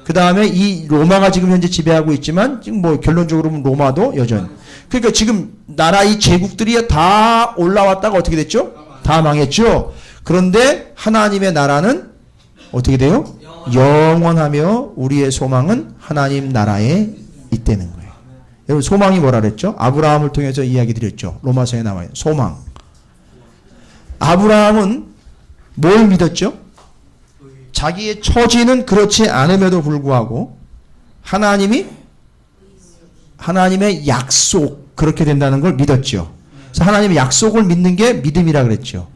그 다음에 이 로마가 지금 현재 지배하고 있지만, 지금 뭐 결론적으로 보면 로마도 여전. 그러니까 지금 나라 이 제국들이 다 올라왔다가 어떻게 됐죠? 다 망했죠? 그런데 하나님의 나라는 어떻게 돼요? 영원하며 우리의 소망은 하나님 나라에 있다는 거예요. 여러분, 소망이 뭐라 그랬죠? 아브라함을 통해서 이야기 드렸죠. 로마서에 나와요. 소망. 아브라함은 뭘 믿었죠? 자기의 처지는 그렇지 않음에도 불구하고 하나님의 약속, 그렇게 된다는 걸 믿었죠. 그래서 하나님의 약속을 믿는 게 믿음이라 그랬죠.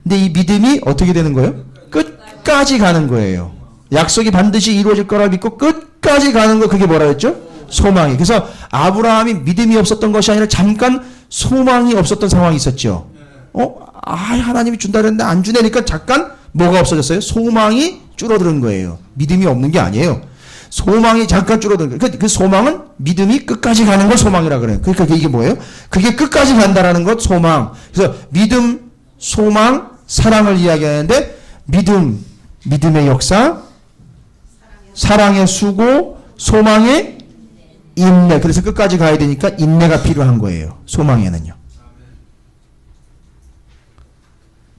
근데 이 믿음이 어떻게 되는 거예요? 끝까지 가는 거예요. 약속이 반드시 이루어질 거라 믿고 끝까지 가는 거, 그게 뭐라 그랬죠? 소망이. 그래서 아브라함이 믿음이 없었던 것이 아니라 잠깐 소망이 없었던 상황이 있었죠. 하나님이 준다 그랬는데 안 주내니까 잠깐 뭐가 없어졌어요? 소망이 줄어드는 거예요. 믿음이 없는 게 아니에요. 소망이 잠깐 줄어드는 거예요. 그 소망은 믿음이 끝까지 가는 걸 소망이라 그래요. 그러니까 이게 뭐예요? 그게 끝까지 간다라는 것, 소망. 그래서 믿음, 소망, 사랑을 이야기하는데, 믿음의 역사, 사랑의 수고, 소망의 인내. 그래서 끝까지 가야 되니까 인내가 필요한 거예요. 소망에는요.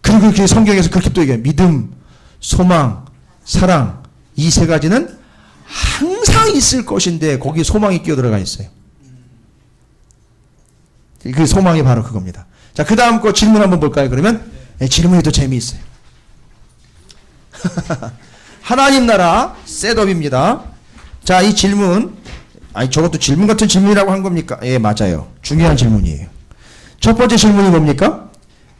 그리고 그 성경에서 그렇게 또 얘기해요. 믿음, 소망, 사랑 이 세 가지는 항상 있을 것인데 거기에 소망이 끼어들어가 있어요. 그 소망이 바로 그겁니다. 자, 그 다음 거 질문 한번 볼까요? 그러면 네, 질문이 더 재미있어요. 하나님 나라 셋업입니다. 자, 이 질문, 아니 저것도 질문 같은 질문이라고 한 겁니까? 예, 맞아요. 중요한 질문이에요. 첫 번째 질문이 뭡니까?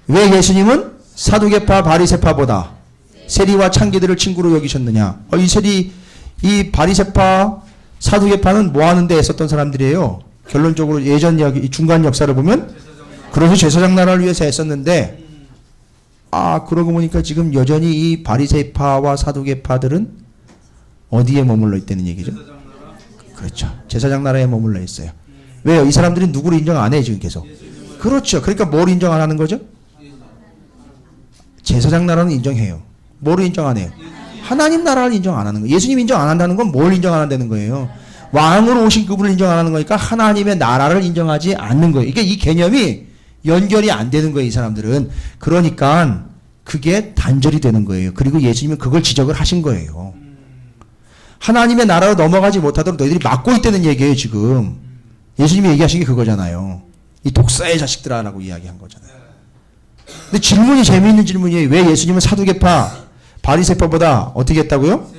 왜 예수님은 사두개파 바리새파보다 세리와 창기들을 친구로 여기셨느냐? 이 세리, 이 바리새파, 사두개파는 뭐 하는데 애썼던 사람들이에요. 결론적으로 예전 이야기, 이 중간 역사를 보면 그래서 제사장 나라를 위해서 애썼는데 그러고 보니까 지금 여전히 이 바리새파와 사두개파들은 어디에 머물러 있다는 얘기죠? 그렇죠. 제사장 나라에 머물러 있어요. 왜요? 이 사람들이 누구를 인정 안 해, 지금 계속. 그렇죠. 그러니까 뭘 인정 안 하는 거죠? 제사장 나라는 인정해요. 뭐를 인정 안 해요? 하나님 나라를 인정 안 하는 거예요. 예수님 인정 안 한다는 건 뭘 인정 안 한다는 거예요? 왕으로 오신 그분을 인정 안 하는 거니까 하나님의 나라를 인정하지 않는 거예요. 이게 이 개념이 연결이 안 되는 거예요, 이 사람들은. 그러니까 그게 단절이 되는 거예요. 그리고 예수님은 그걸 지적을 하신 거예요. 하나님의 나라로 넘어가지 못하도록 너희들이 막고 있다는 얘기예요, 지금. 예수님이 얘기하신 게 그거잖아요. 이 독사의 자식들아라고 이야기한 거잖아요. 근데 질문이 재미있는 질문이에요. 왜 예수님은 사두개파, 바리새파보다 어떻게 했다고요?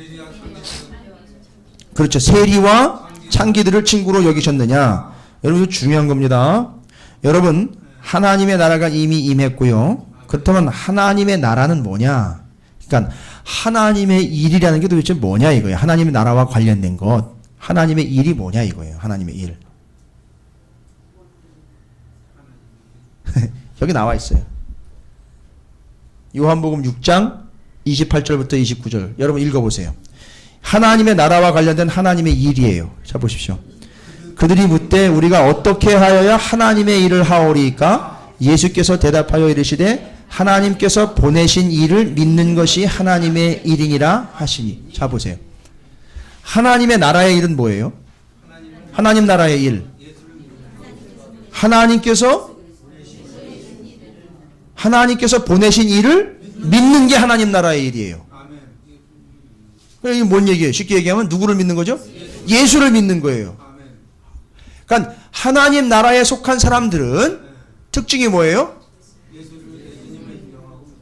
그렇죠. 세리와 창기들을 친구로 여기셨느냐. 여러분, 이거 중요한 겁니다. 여러분, 하나님의 나라가 이미 임했고요. 그렇다면 하나님의 나라는 뭐냐? 그러니까 하나님의 일이라는 게 도대체 뭐냐 이거예요. 하나님의 나라와 관련된 것. 하나님의 일이 뭐냐 이거예요. 하나님의 일. 여기 나와 있어요. 요한복음 6장 28절부터 29절. 여러분 읽어보세요. 하나님의 나라와 관련된 하나님의 일이에요. 자, 보십시오. 그들이 묻되 우리가 어떻게 하여야 하나님의 일을 하오리까? 예수께서 대답하여 이르시되 하나님께서 보내신 일을 믿는 것이 하나님의 일이니라 하시니. 자, 보세요. 하나님의 나라의 일은 뭐예요? 하나님 나라의 일. 하나님께서 보내신 일을 믿는 게 하나님 나라의 일이에요. 이게 뭔 얘기예요? 쉽게 얘기하면 누구를 믿는 거죠? 예수를 믿는 거예요. 그러니까 하나님 나라에 속한 사람들은 특징이 뭐예요?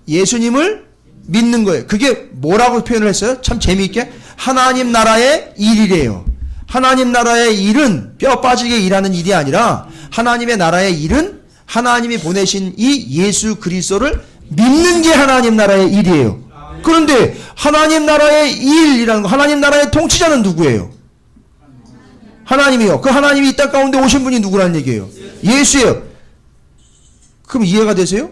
예수님을 믿는 거예요. 그게 뭐라고 표현을 했어요? 참 재미있게. 하나님 나라의 일이래요. 하나님 나라의 일은 뼈 빠지게 일하는 일이 아니라 하나님의 나라의 일은 하나님이 보내신 이 예수 그리스도를 믿는 게 하나님 나라의 일이에요. 그런데 하나님 나라의 일이라는 거, 하나님 나라의 통치자는 누구예요? 하나님이요. 그 하나님이 이 땅 가운데 오신 분이 누구라는 얘기예요? 예수예요. 그럼 이해가 되세요?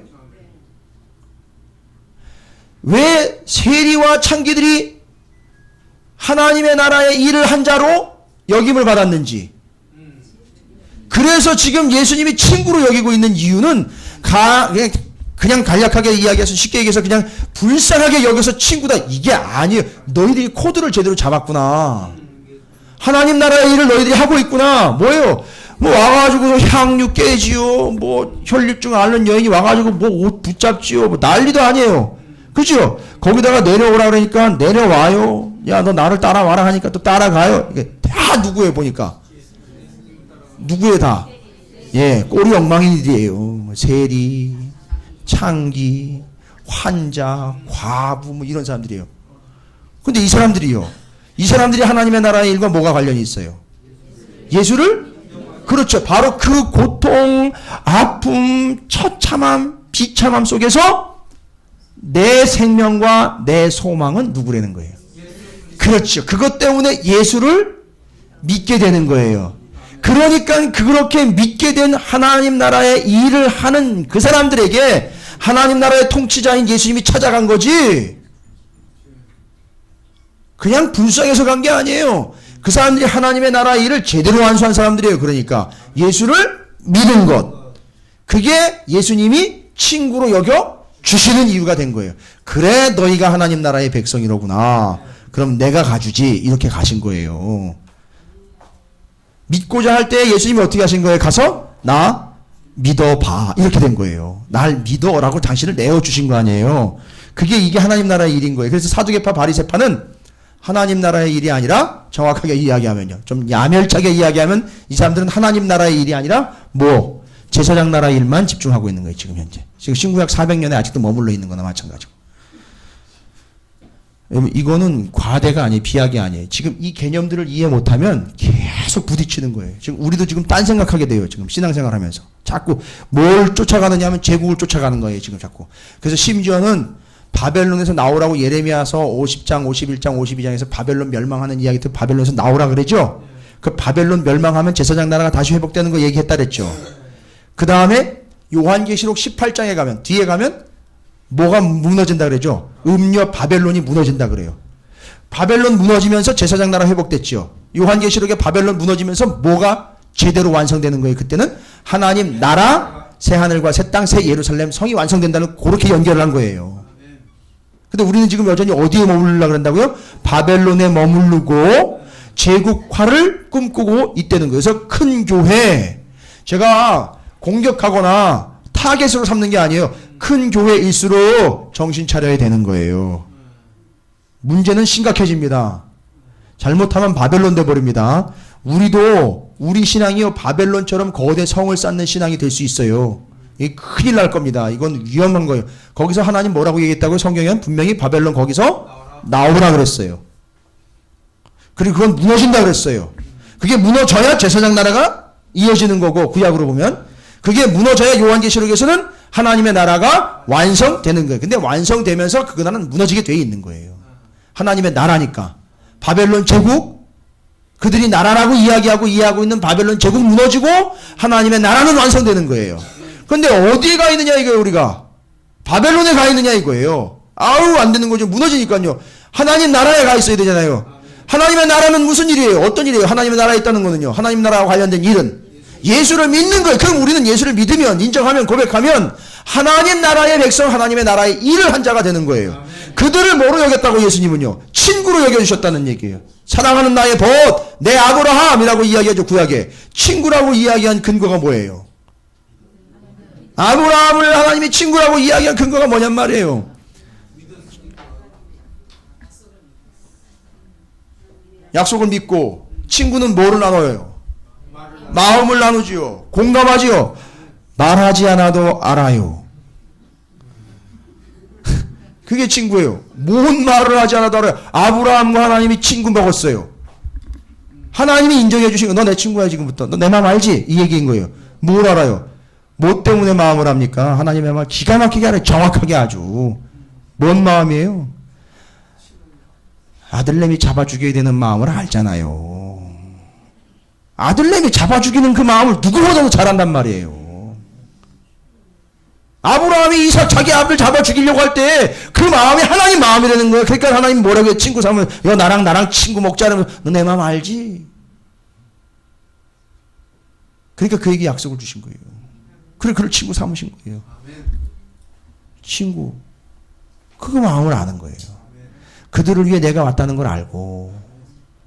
왜 세리와 창기들이 하나님의 나라의 일을 한 자로 여김을 받았는지. 그래서 지금 예수님이 친구로 여기고 있는 이유는 그냥 간략하게 이야기해서 쉽게 얘기해서 그냥 불쌍하게 여겨서 친구다. 이게 아니에요. 너희들이 코드를 제대로 잡았구나. 하나님 나라의 일을 너희들이 하고 있구나. 뭐예요? 뭐 와가지고 향유 깨지요. 뭐 혈류증 앓는 여인이 와가지고 뭐 옷 붙잡지요. 뭐 난리도 아니에요. 그죠? 거기다가 내려오라 그러니까 내려와요. 야, 너 나를 따라와라 하니까 또 따라가요. 이게 다 누구예요, 보니까? 누구예요, 다? 예, 꼴이 엉망이들이에요. 세리, 창기, 환자, 과부, 뭐 이런 사람들이에요. 근데 이 사람들이 하나님의 나라의 일과 뭐가 관련이 있어요? 예수를? 그렇죠. 바로 그 고통, 아픔, 처참함, 비참함 속에서 내 생명과 내 소망은 누구라는 거예요? 그렇죠. 그것 때문에 예수를 믿게 되는 거예요. 그러니까 그렇게 믿게 된 하나님 나라의 일을 하는 그 사람들에게 하나님 나라의 통치자인 예수님이 찾아간 거지. 그냥 불쌍해서 간 게 아니에요. 그 사람들이 하나님의 나라의 일을 제대로 완수한 사람들이에요. 그러니까 예수를 믿은 것. 그게 예수님이 친구로 여겨 주시는 이유가 된 거예요. 그래, 너희가 하나님 나라의 백성이로구나. 그럼 내가 가주지. 이렇게 가신 거예요. 믿고자 할 때 예수님이 어떻게 하신 거예요? 가서 나 믿어봐. 이렇게 된 거예요. 날 믿어라고 당신을 내어주신 거 아니에요. 그게 이게 하나님 나라의 일인 거예요. 그래서 사두개파 바리새파는 하나님 나라의 일이 아니라 정확하게 이야기하면요. 좀 야멸차게 이야기하면 이 사람들은 하나님 나라의 일이 아니라 뭐 제사장 나라의 일만 집중하고 있는 거예요. 지금 현재. 지금 신구약 400년에 아직도 머물러 있는 거나 마찬가지고. 여러분 이거는 과대가 아니에요. 비약이 아니에요. 지금 이 개념들을 이해 못하면 계속 부딪히는 거예요. 지금 우리도 지금 딴 생각하게 돼요. 지금 신앙생활 하면서. 자꾸 뭘 쫓아가느냐 하면 제국을 쫓아가는 거예요. 지금 자꾸. 그래서 심지어는 바벨론에서 나오라고 예레미야서 50장, 51장, 52장에서 바벨론 멸망하는 이야기들 바벨론에서 나오라 그러죠. 그 바벨론 멸망하면 제사장 나라가 다시 회복되는 거 얘기했다 그랬죠. 그 다음에 요한계시록 18장에 가면 뒤에 가면 뭐가 무너진다 그러죠. 음녀 바벨론이 무너진다 그래요. 바벨론 무너지면서 제사장 나라 회복됐죠. 요한계시록에 바벨론 무너지면서 뭐가 제대로 완성되는 거예요. 그때는 하나님 나라, 새 하늘과 새 땅, 새 예루살렘 성이 완성된다는 그렇게 연결을 한 거예요. 근데 우리는 지금 여전히 어디에 머무르려고 그런다고요? 바벨론에 머무르고 제국화를 꿈꾸고 있다는 거예요. 그래서 큰 교회, 제가 공격하거나 타겟으로 삼는 게 아니에요. 큰 교회일수록 정신 차려야 되는 거예요. 문제는 심각해집니다. 잘못하면 바벨론 돼버립니다. 우리도 우리 신앙이요 바벨론처럼 거대 성을 쌓는 신앙이 될 수 있어요. 이 큰일 날 겁니다. 이건 위험한 거예요. 거기서 하나님 뭐라고 얘기했다고요? 성경에는 분명히 바벨론 거기서 나오라 그랬어요. 그리고 그건 무너진다 그랬어요. 그게 무너져야 제사장 나라가 이어지는 거고 구약으로 보면 그게 무너져야 요한계시록에서는 하나님의 나라가 완성되는 거예요. 근데 완성되면서 그 나라는 무너지게 돼 있는 거예요. 하나님의 나라니까. 바벨론 제국 그들이 나라라고 이야기하고 있는 바벨론 제국 무너지고 하나님의 나라는 완성되는 거예요. 근데 어디에 가 있느냐 이거예요. 우리가 바벨론에 가 있느냐 이거예요. 아우 안 되는 거죠. 무너지니까요. 하나님 나라에 가 있어야 되잖아요. 하나님의 나라는 무슨 일이에요? 어떤 일이에요? 하나님의 나라에 있다는 거는요. 하나님 나라와 관련된 일은 예수를 믿는 거예요. 그럼 우리는 예수를 믿으면 인정하면 고백하면 하나님 나라의 백성 하나님의 나라의 일을 한 자가 되는 거예요. 그들을 뭐로 여겼다고 예수님은요. 친구로 여겨주셨다는 얘기예요. 사랑하는 나의 벗 내 아브라함이라고 이야기하죠. 구약에. 친구라고 이야기한 근거가 뭐예요? 아브라함을 하나님이 친구라고 이야기한 근거가 뭐냔 말이에요. 약속을 믿고 친구는 뭐를 나눠요? 마음을 나누지요. 공감하지요. 말하지 않아도 알아요. 그게 친구예요. 뭔 말을 하지 않아도 알아요. 아브라함과 하나님이 친구 먹었어요. 하나님이 인정해 주신 거. 너 내 친구야 지금부터. 너 내 마음 알지? 이 얘기인 거예요. 뭘 알아요? 뭐 때문에 마음을 합니까? 하나님의 마음 기가 막히게 알아요. 정확하게 아주. 뭔 마음이에요? 아들내미 잡아 죽여야 되는 마음을 알잖아요. 아들내미 잡아 죽이는 그 마음을 누구보다도 잘 안단 말이에요. 아브라함이 이삭 자기 아들 잡아 죽이려고 할 때 그 마음이 하나님 마음이라는 거예요. 그러니까 하나님 뭐라고 해요? 친구 삼으면 너 나랑 친구 먹자 이러면 너 내 마음 알지? 그러니까 그에게 약속을 주신 거예요. 그래 그를 친구 삼으신 거예요. 친구. 그 마음을 아는 거예요. 그들을 위해 내가 왔다는 걸 알고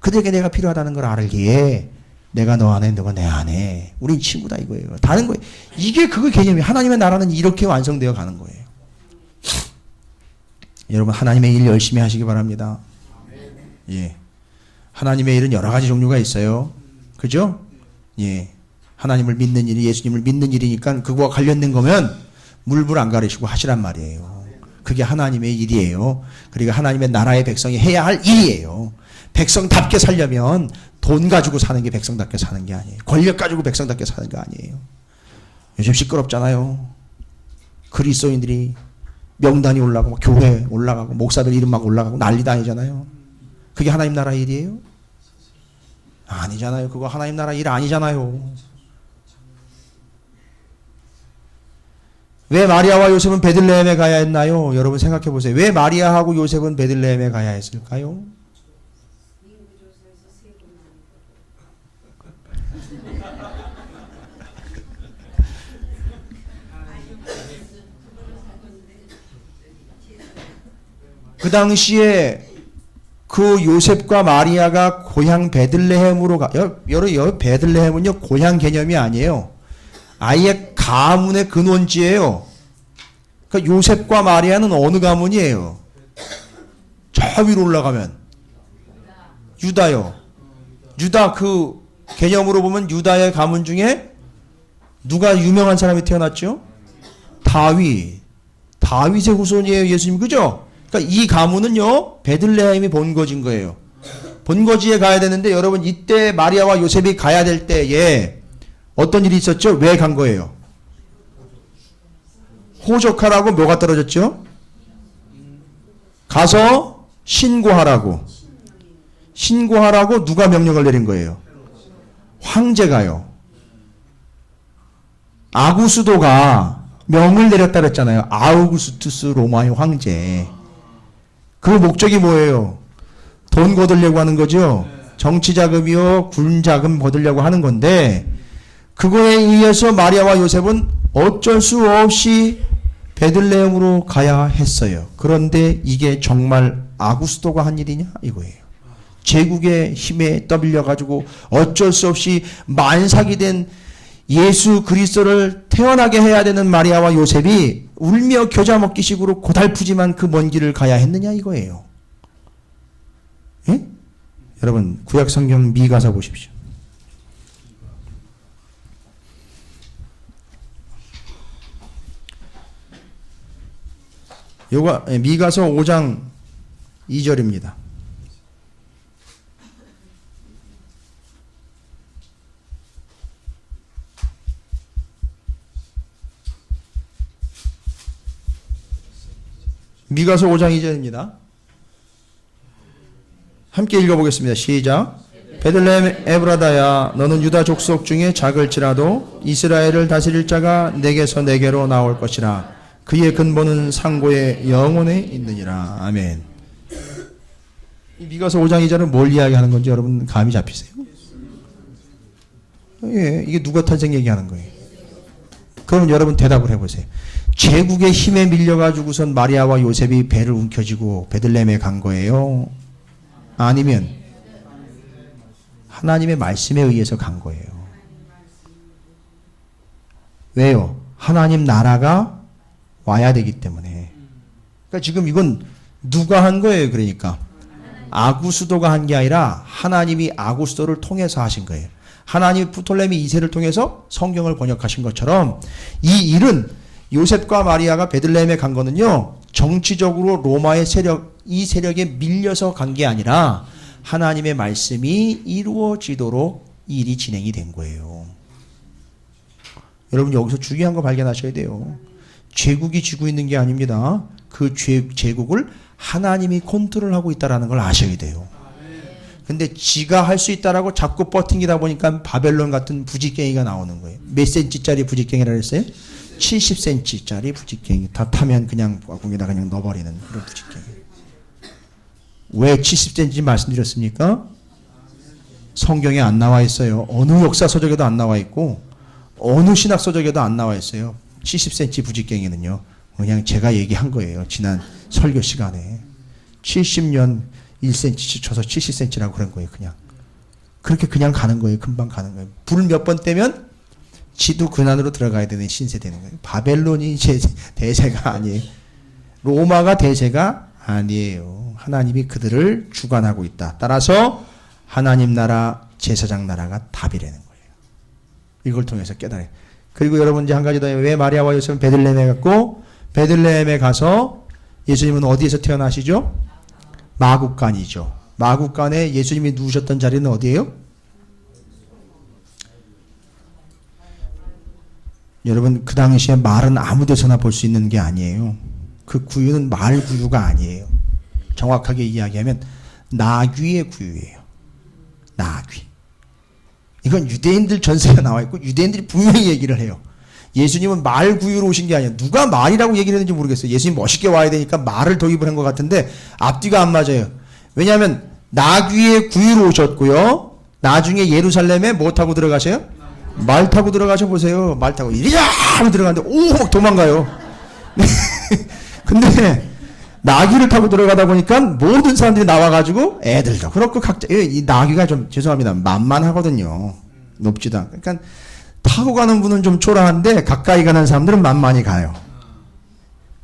그들에게 내가 필요하다는 걸 알기에 내가 너 안에 너가 내 안에 우린 친구다 이거예요. 다른 거예요. 이게 그 개념이에요. 하나님의 나라는 이렇게 완성되어 가는 거예요. 여러분 하나님의 일 열심히 하시기 바랍니다. 예, 하나님의 일은 여러 가지 종류가 있어요. 그죠? 예, 하나님을 믿는 일이 예수님을 믿는 일이니까 그거와 관련된 거면 물불 안 가리시고 하시란 말이에요. 그게 하나님의 일이에요. 그리고 하나님의 나라의 백성이 해야 할 일이에요. 백성답게 살려면 돈 가지고 사는 게 백성답게 사는 게 아니에요. 권력 가지고 백성답게 사는 게 아니에요. 요즘 시끄럽잖아요. 그리스도인들이 명단이 올라가고 교회 올라가고 목사들 이름 막 올라가고 난리 다니잖아요. 그게 하나님 나라 일이에요? 아니잖아요. 그거 하나님 나라 일 아니잖아요. 왜 마리아와 요셉은 베들레헴에 가야 했나요? 여러분 생각해 보세요. 왜 마리아하고 요셉은 베들레헴에 가야 했을까요? 그 당시에 그 요셉과 마리아가 고향 베들레헴으로 여러 베들레헴은요 고향 개념이 아니에요. 아예 가문의 근원지예요. 그러니까 요셉과 마리아는 어느 가문이에요? 저 위로 올라가면 유다요. 유다 그 개념으로 보면 유다의 가문 중에 누가 유명한 사람이 태어났죠? 다윗. 다윗의 후손이에요, 예수님. 그죠? 그러니까 이 가문은요, 베들레헴이 본거지인 거예요. 본거지에 가야 되는데 여러분 이때 마리아와 요셉이 가야 될 때에 어떤 일이 있었죠? 왜 간 거예요? 호적하라고 뭐가 떨어졌죠? 가서 신고하라고. 신고하라고 누가 명령을 내린 거예요? 황제가요. 아구스도가 명을 내렸다 그랬잖아요. 아우구스투스 로마의 황제. 그 목적이 뭐예요? 돈 거두려고 하는 거죠. 정치 자금이요, 군 자금 거두려고 하는 건데 그거에 의해서 마리아와 요셉은 어쩔 수 없이 베들레헴으로 가야 했어요. 그런데 이게 정말 아구스도가 한 일이냐 이거예요. 제국의 힘에 떠밀려 가지고 어쩔 수 없이 만삭이 된 예수 그리스도를 태어나게 해야 되는 마리아와 요셉이 울며 겨자 먹기식으로 고달프지만 그 먼 길을 가야 했느냐 이거예요. 예? 여러분 구약 성경 미가서 보십시오. 요가 미가서 5장 2절입니다. 미가서 5장 2절입니다. 함께 읽어보겠습니다. 시작. 베들레헴 에브라다야 너는 유다 족속 중에 작을지라도 이스라엘을 다스릴 자가 내게서 내게로 나올 것이라. 그의 근본은 상고의 영혼에 있느니라. 아멘. 이 미가서 5장 2절은 뭘 이야기하는 건지 여러분 감이 잡히세요? 예, 이게 누가 탄생 얘기하는 거예요? 그럼 여러분 대답을 해보세요. 제국의 힘에 밀려가지고선 마리아와 요셉이 배를 움켜쥐고 베들레헴에 간 거예요? 아니면 하나님의 말씀에 의해서 간 거예요? 왜요? 하나님 나라가 와야 되기 때문에. 그러니까 지금 이건 누가 한 거예요? 그러니까 아구스도가 한 게 아니라 하나님이 아구스도를 통해서 하신 거예요. 하나님이 프톨레미 2세를 통해서 성경을 번역하신 것처럼 이 일은 요셉과 마리아가 베들레헴에 간 거는요, 정치적으로 로마의 세력, 이 세력에 밀려서 간 게 아니라 하나님의 말씀이 이루어지도록 일이 진행이 된 거예요. 여러분 여기서 중요한 거 발견하셔야 돼요. 제국이 쥐고 있는 게 아닙니다. 그 제국을 하나님이 컨트롤하고 있다는 걸 아셔야 돼요. 근데 지가 할 수 있다라고 자꾸 버팅기다 보니까 바벨론 같은 부직갱이가 나오는 거예요. 몇 센치짜리 부직갱이라 그랬어요? 70cm짜리 부직갱이. 다 타면 그냥 거기다 그냥 넣어버리는 그런 부직갱이. 왜 70cm 말씀드렸습니까? 성경에 안 나와 있어요. 어느 역사서적에도 안 나와 있고 어느 신학서적에도 안 나와 있어요. 70cm 부직갱이는요. 그냥 제가 얘기한 거예요. 지난 설교 시간에. 70년 1cm씩 쳐서 70cm라고 그런 거예요. 그냥. 그렇게 그냥 가는 거예요. 금방 가는 거예요. 불을 몇 번 떼면 지도 근안으로 들어가야 되는 신세 되는 거예요. 바벨론이 이제 대세가 아니에요. 로마가 대세가 아니에요. 하나님이 그들을 주관하고 있다. 따라서 하나님 나라, 제사장 나라가 답이라는 거예요. 이걸 통해서 깨달아요. 그리고 여러분 이제 한 가지 더, 왜 마리아와 요셉은 베들레헴에 갔고, 베들레헴에 가서 예수님은 어디에서 태어나시죠? 마국간이죠. 마국간에 예수님이 누우셨던 자리는 어디예요? 여러분 그 당시에 말은 아무 데서나 볼 수 있는 게 아니에요. 그 구유는 말 구유가 아니에요. 정확하게 이야기하면 나귀의 구유예요. 나귀. 이건 유대인들 전세가 나와 있고 유대인들이 분명히 얘기를 해요. 예수님은 말 구유로 오신 게 아니에요. 누가 말이라고 얘기를 했는지 모르겠어요. 예수님 멋있게 와야 되니까 말을 도입을 한 것 같은데 앞뒤가 안 맞아요. 왜냐하면 나귀의 구유로 오셨고요. 나중에 예루살렘에 뭐 타고 들어가세요? 말 타고 들어가셔 보세요. 말 타고 이리야 하고 들어가는데 오 도망가요. 근데 나귀를 타고 들어가다 보니까 모든 사람들이 나와가지고 애들도 그렇고 각자 이 나귀가 좀 죄송합니다 만만하거든요. 높지도 않고 그러니까 타고 가는 분은 좀 초라한데 가까이 가는 사람들은 만만히 가요.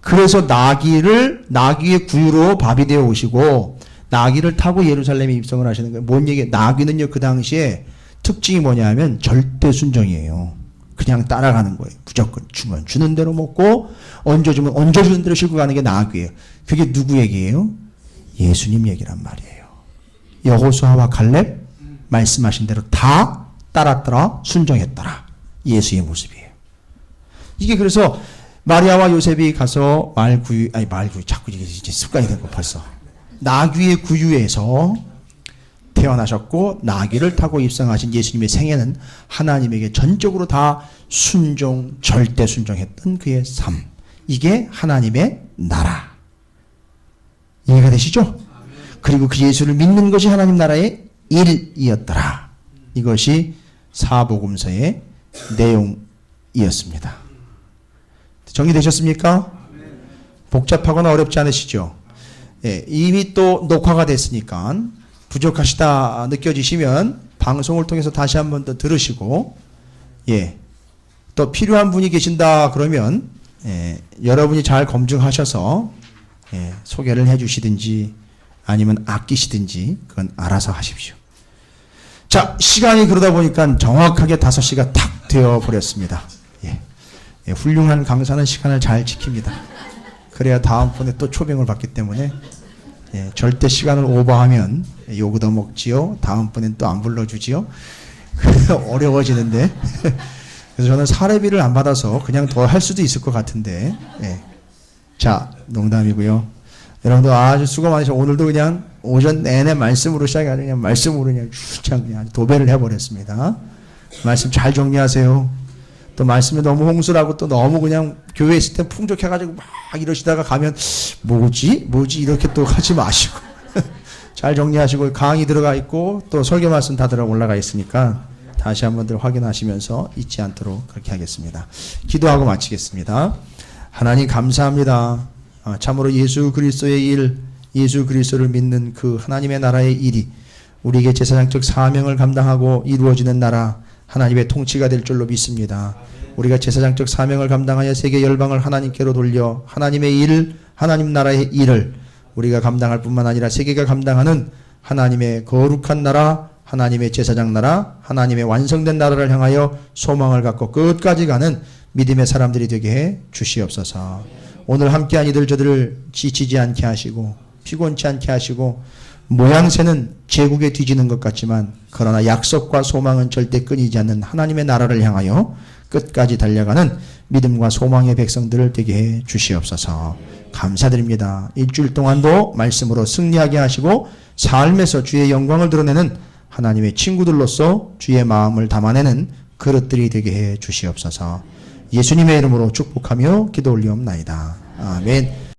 그래서 나귀의 구유로 밥이 되어 오시고 나귀를 타고 예루살렘에 입성을 하시는 거예요. 뭔 얘기예요? 나귀는요 그 당시에 특징이 뭐냐면 절대 순종이에요. 그냥 따라가는 거예요. 무조건 주는 대로 먹고 얹어주는 대로 싣고 가는 게 나귀예요. 그게 누구 얘기예요? 예수님 얘기란 말이에요. 여호수아와 칼렙 말씀하신 대로 다 따랐더라 순종했더라. 예수의 모습이에요. 이게 그래서 마리아와 요셉이 가서 말구유 자꾸 이게 습관이 된 거 벌써 나귀의 구유에서 태어나셨고 나귀를 타고 입성하신 예수님의 생애는 하나님에게 전적으로 다 절대 순종했던 그의 삶. 이게 하나님의 나라. 이해가 되시죠? 그리고 그 예수를 믿는 것이 하나님 나라의 일이었더라. 이것이 사복음서의 내용이었습니다. 정리되셨습니까? 복잡하거나 어렵지 않으시죠? 예, 이미 또 녹화가 됐으니까 부족하시다 느껴지시면 방송을 통해서 다시 한번 더 들으시고 예, 또 필요한 분이 계신다 그러면 여러분이 잘 검증하셔서 소개를 해주시든지 아니면 아끼시든지 그건 알아서 하십시오. 자, 시간이 그러다 보니까 정확하게 5시가 탁 되어 버렸습니다. 훌륭한 강사는 시간을 잘 지킵니다. 그래야 다음번에 또 초빙을 받기 때문에 절대 시간을 오버하면 욕 얻어먹지요. 다음번엔 또 안 불러주지요. 어려워지는데 그래서 저는 사례비를 안 받아서 그냥 더 할 수도 있을 것 같은데 자, 농담이고요. 여러분들 아주 수고 많으셔. 오늘도 그냥 오전 내내 말씀으로 시작해가지고 그냥 말씀으로 그냥 쭉 그냥 도배를 해버렸습니다. 말씀 잘 정리하세요. 또 말씀에 너무 홍수라고 또 너무 그냥 교회에 있을 때 풍족해가지고 막 이러시다가 가면 뭐지 이렇게 또 하지 마시고 잘 정리하시고 강의 들어가 있고 또 설교 말씀 다 들어 올라가 있으니까 다시 한번들 확인하시면서 잊지 않도록 그렇게 하겠습니다. 기도하고 마치겠습니다. 하나님 감사합니다. 참으로 예수 그리스도의 일, 예수 그리스도를 믿는 그 하나님의 나라의 일이 우리에게 제사장적 사명을 감당하고 이루어지는 나라 하나님의 통치가 될 줄로 믿습니다. 우리가 제사장적 사명을 감당하여 세계 열방을 하나님께로 돌려 하나님의 일, 하나님 나라의 일을 우리가 감당할 뿐만 아니라 세계가 감당하는 하나님의 거룩한 나라, 하나님의 제사장 나라, 하나님의 완성된 나라를 향하여 소망을 갖고 끝까지 가는 믿음의 사람들이 되게 해 주시옵소서. 오늘 함께한 이들 저들을 지치지 않게 하시고 피곤치 않게 하시고 모양새는 제국에 뒤지는 것 같지만 그러나 약속과 소망은 절대 끊이지 않는 하나님의 나라를 향하여 끝까지 달려가는 믿음과 소망의 백성들을 되게 해 주시옵소서. 감사드립니다. 일주일 동안도 말씀으로 승리하게 하시고 삶에서 주의 영광을 드러내는 하나님의 친구들로서 주의 마음을 담아내는 그릇들이 되게 해 주시옵소서. 예수님의 이름으로 축복하며 기도 올리옵나이다. 아멘.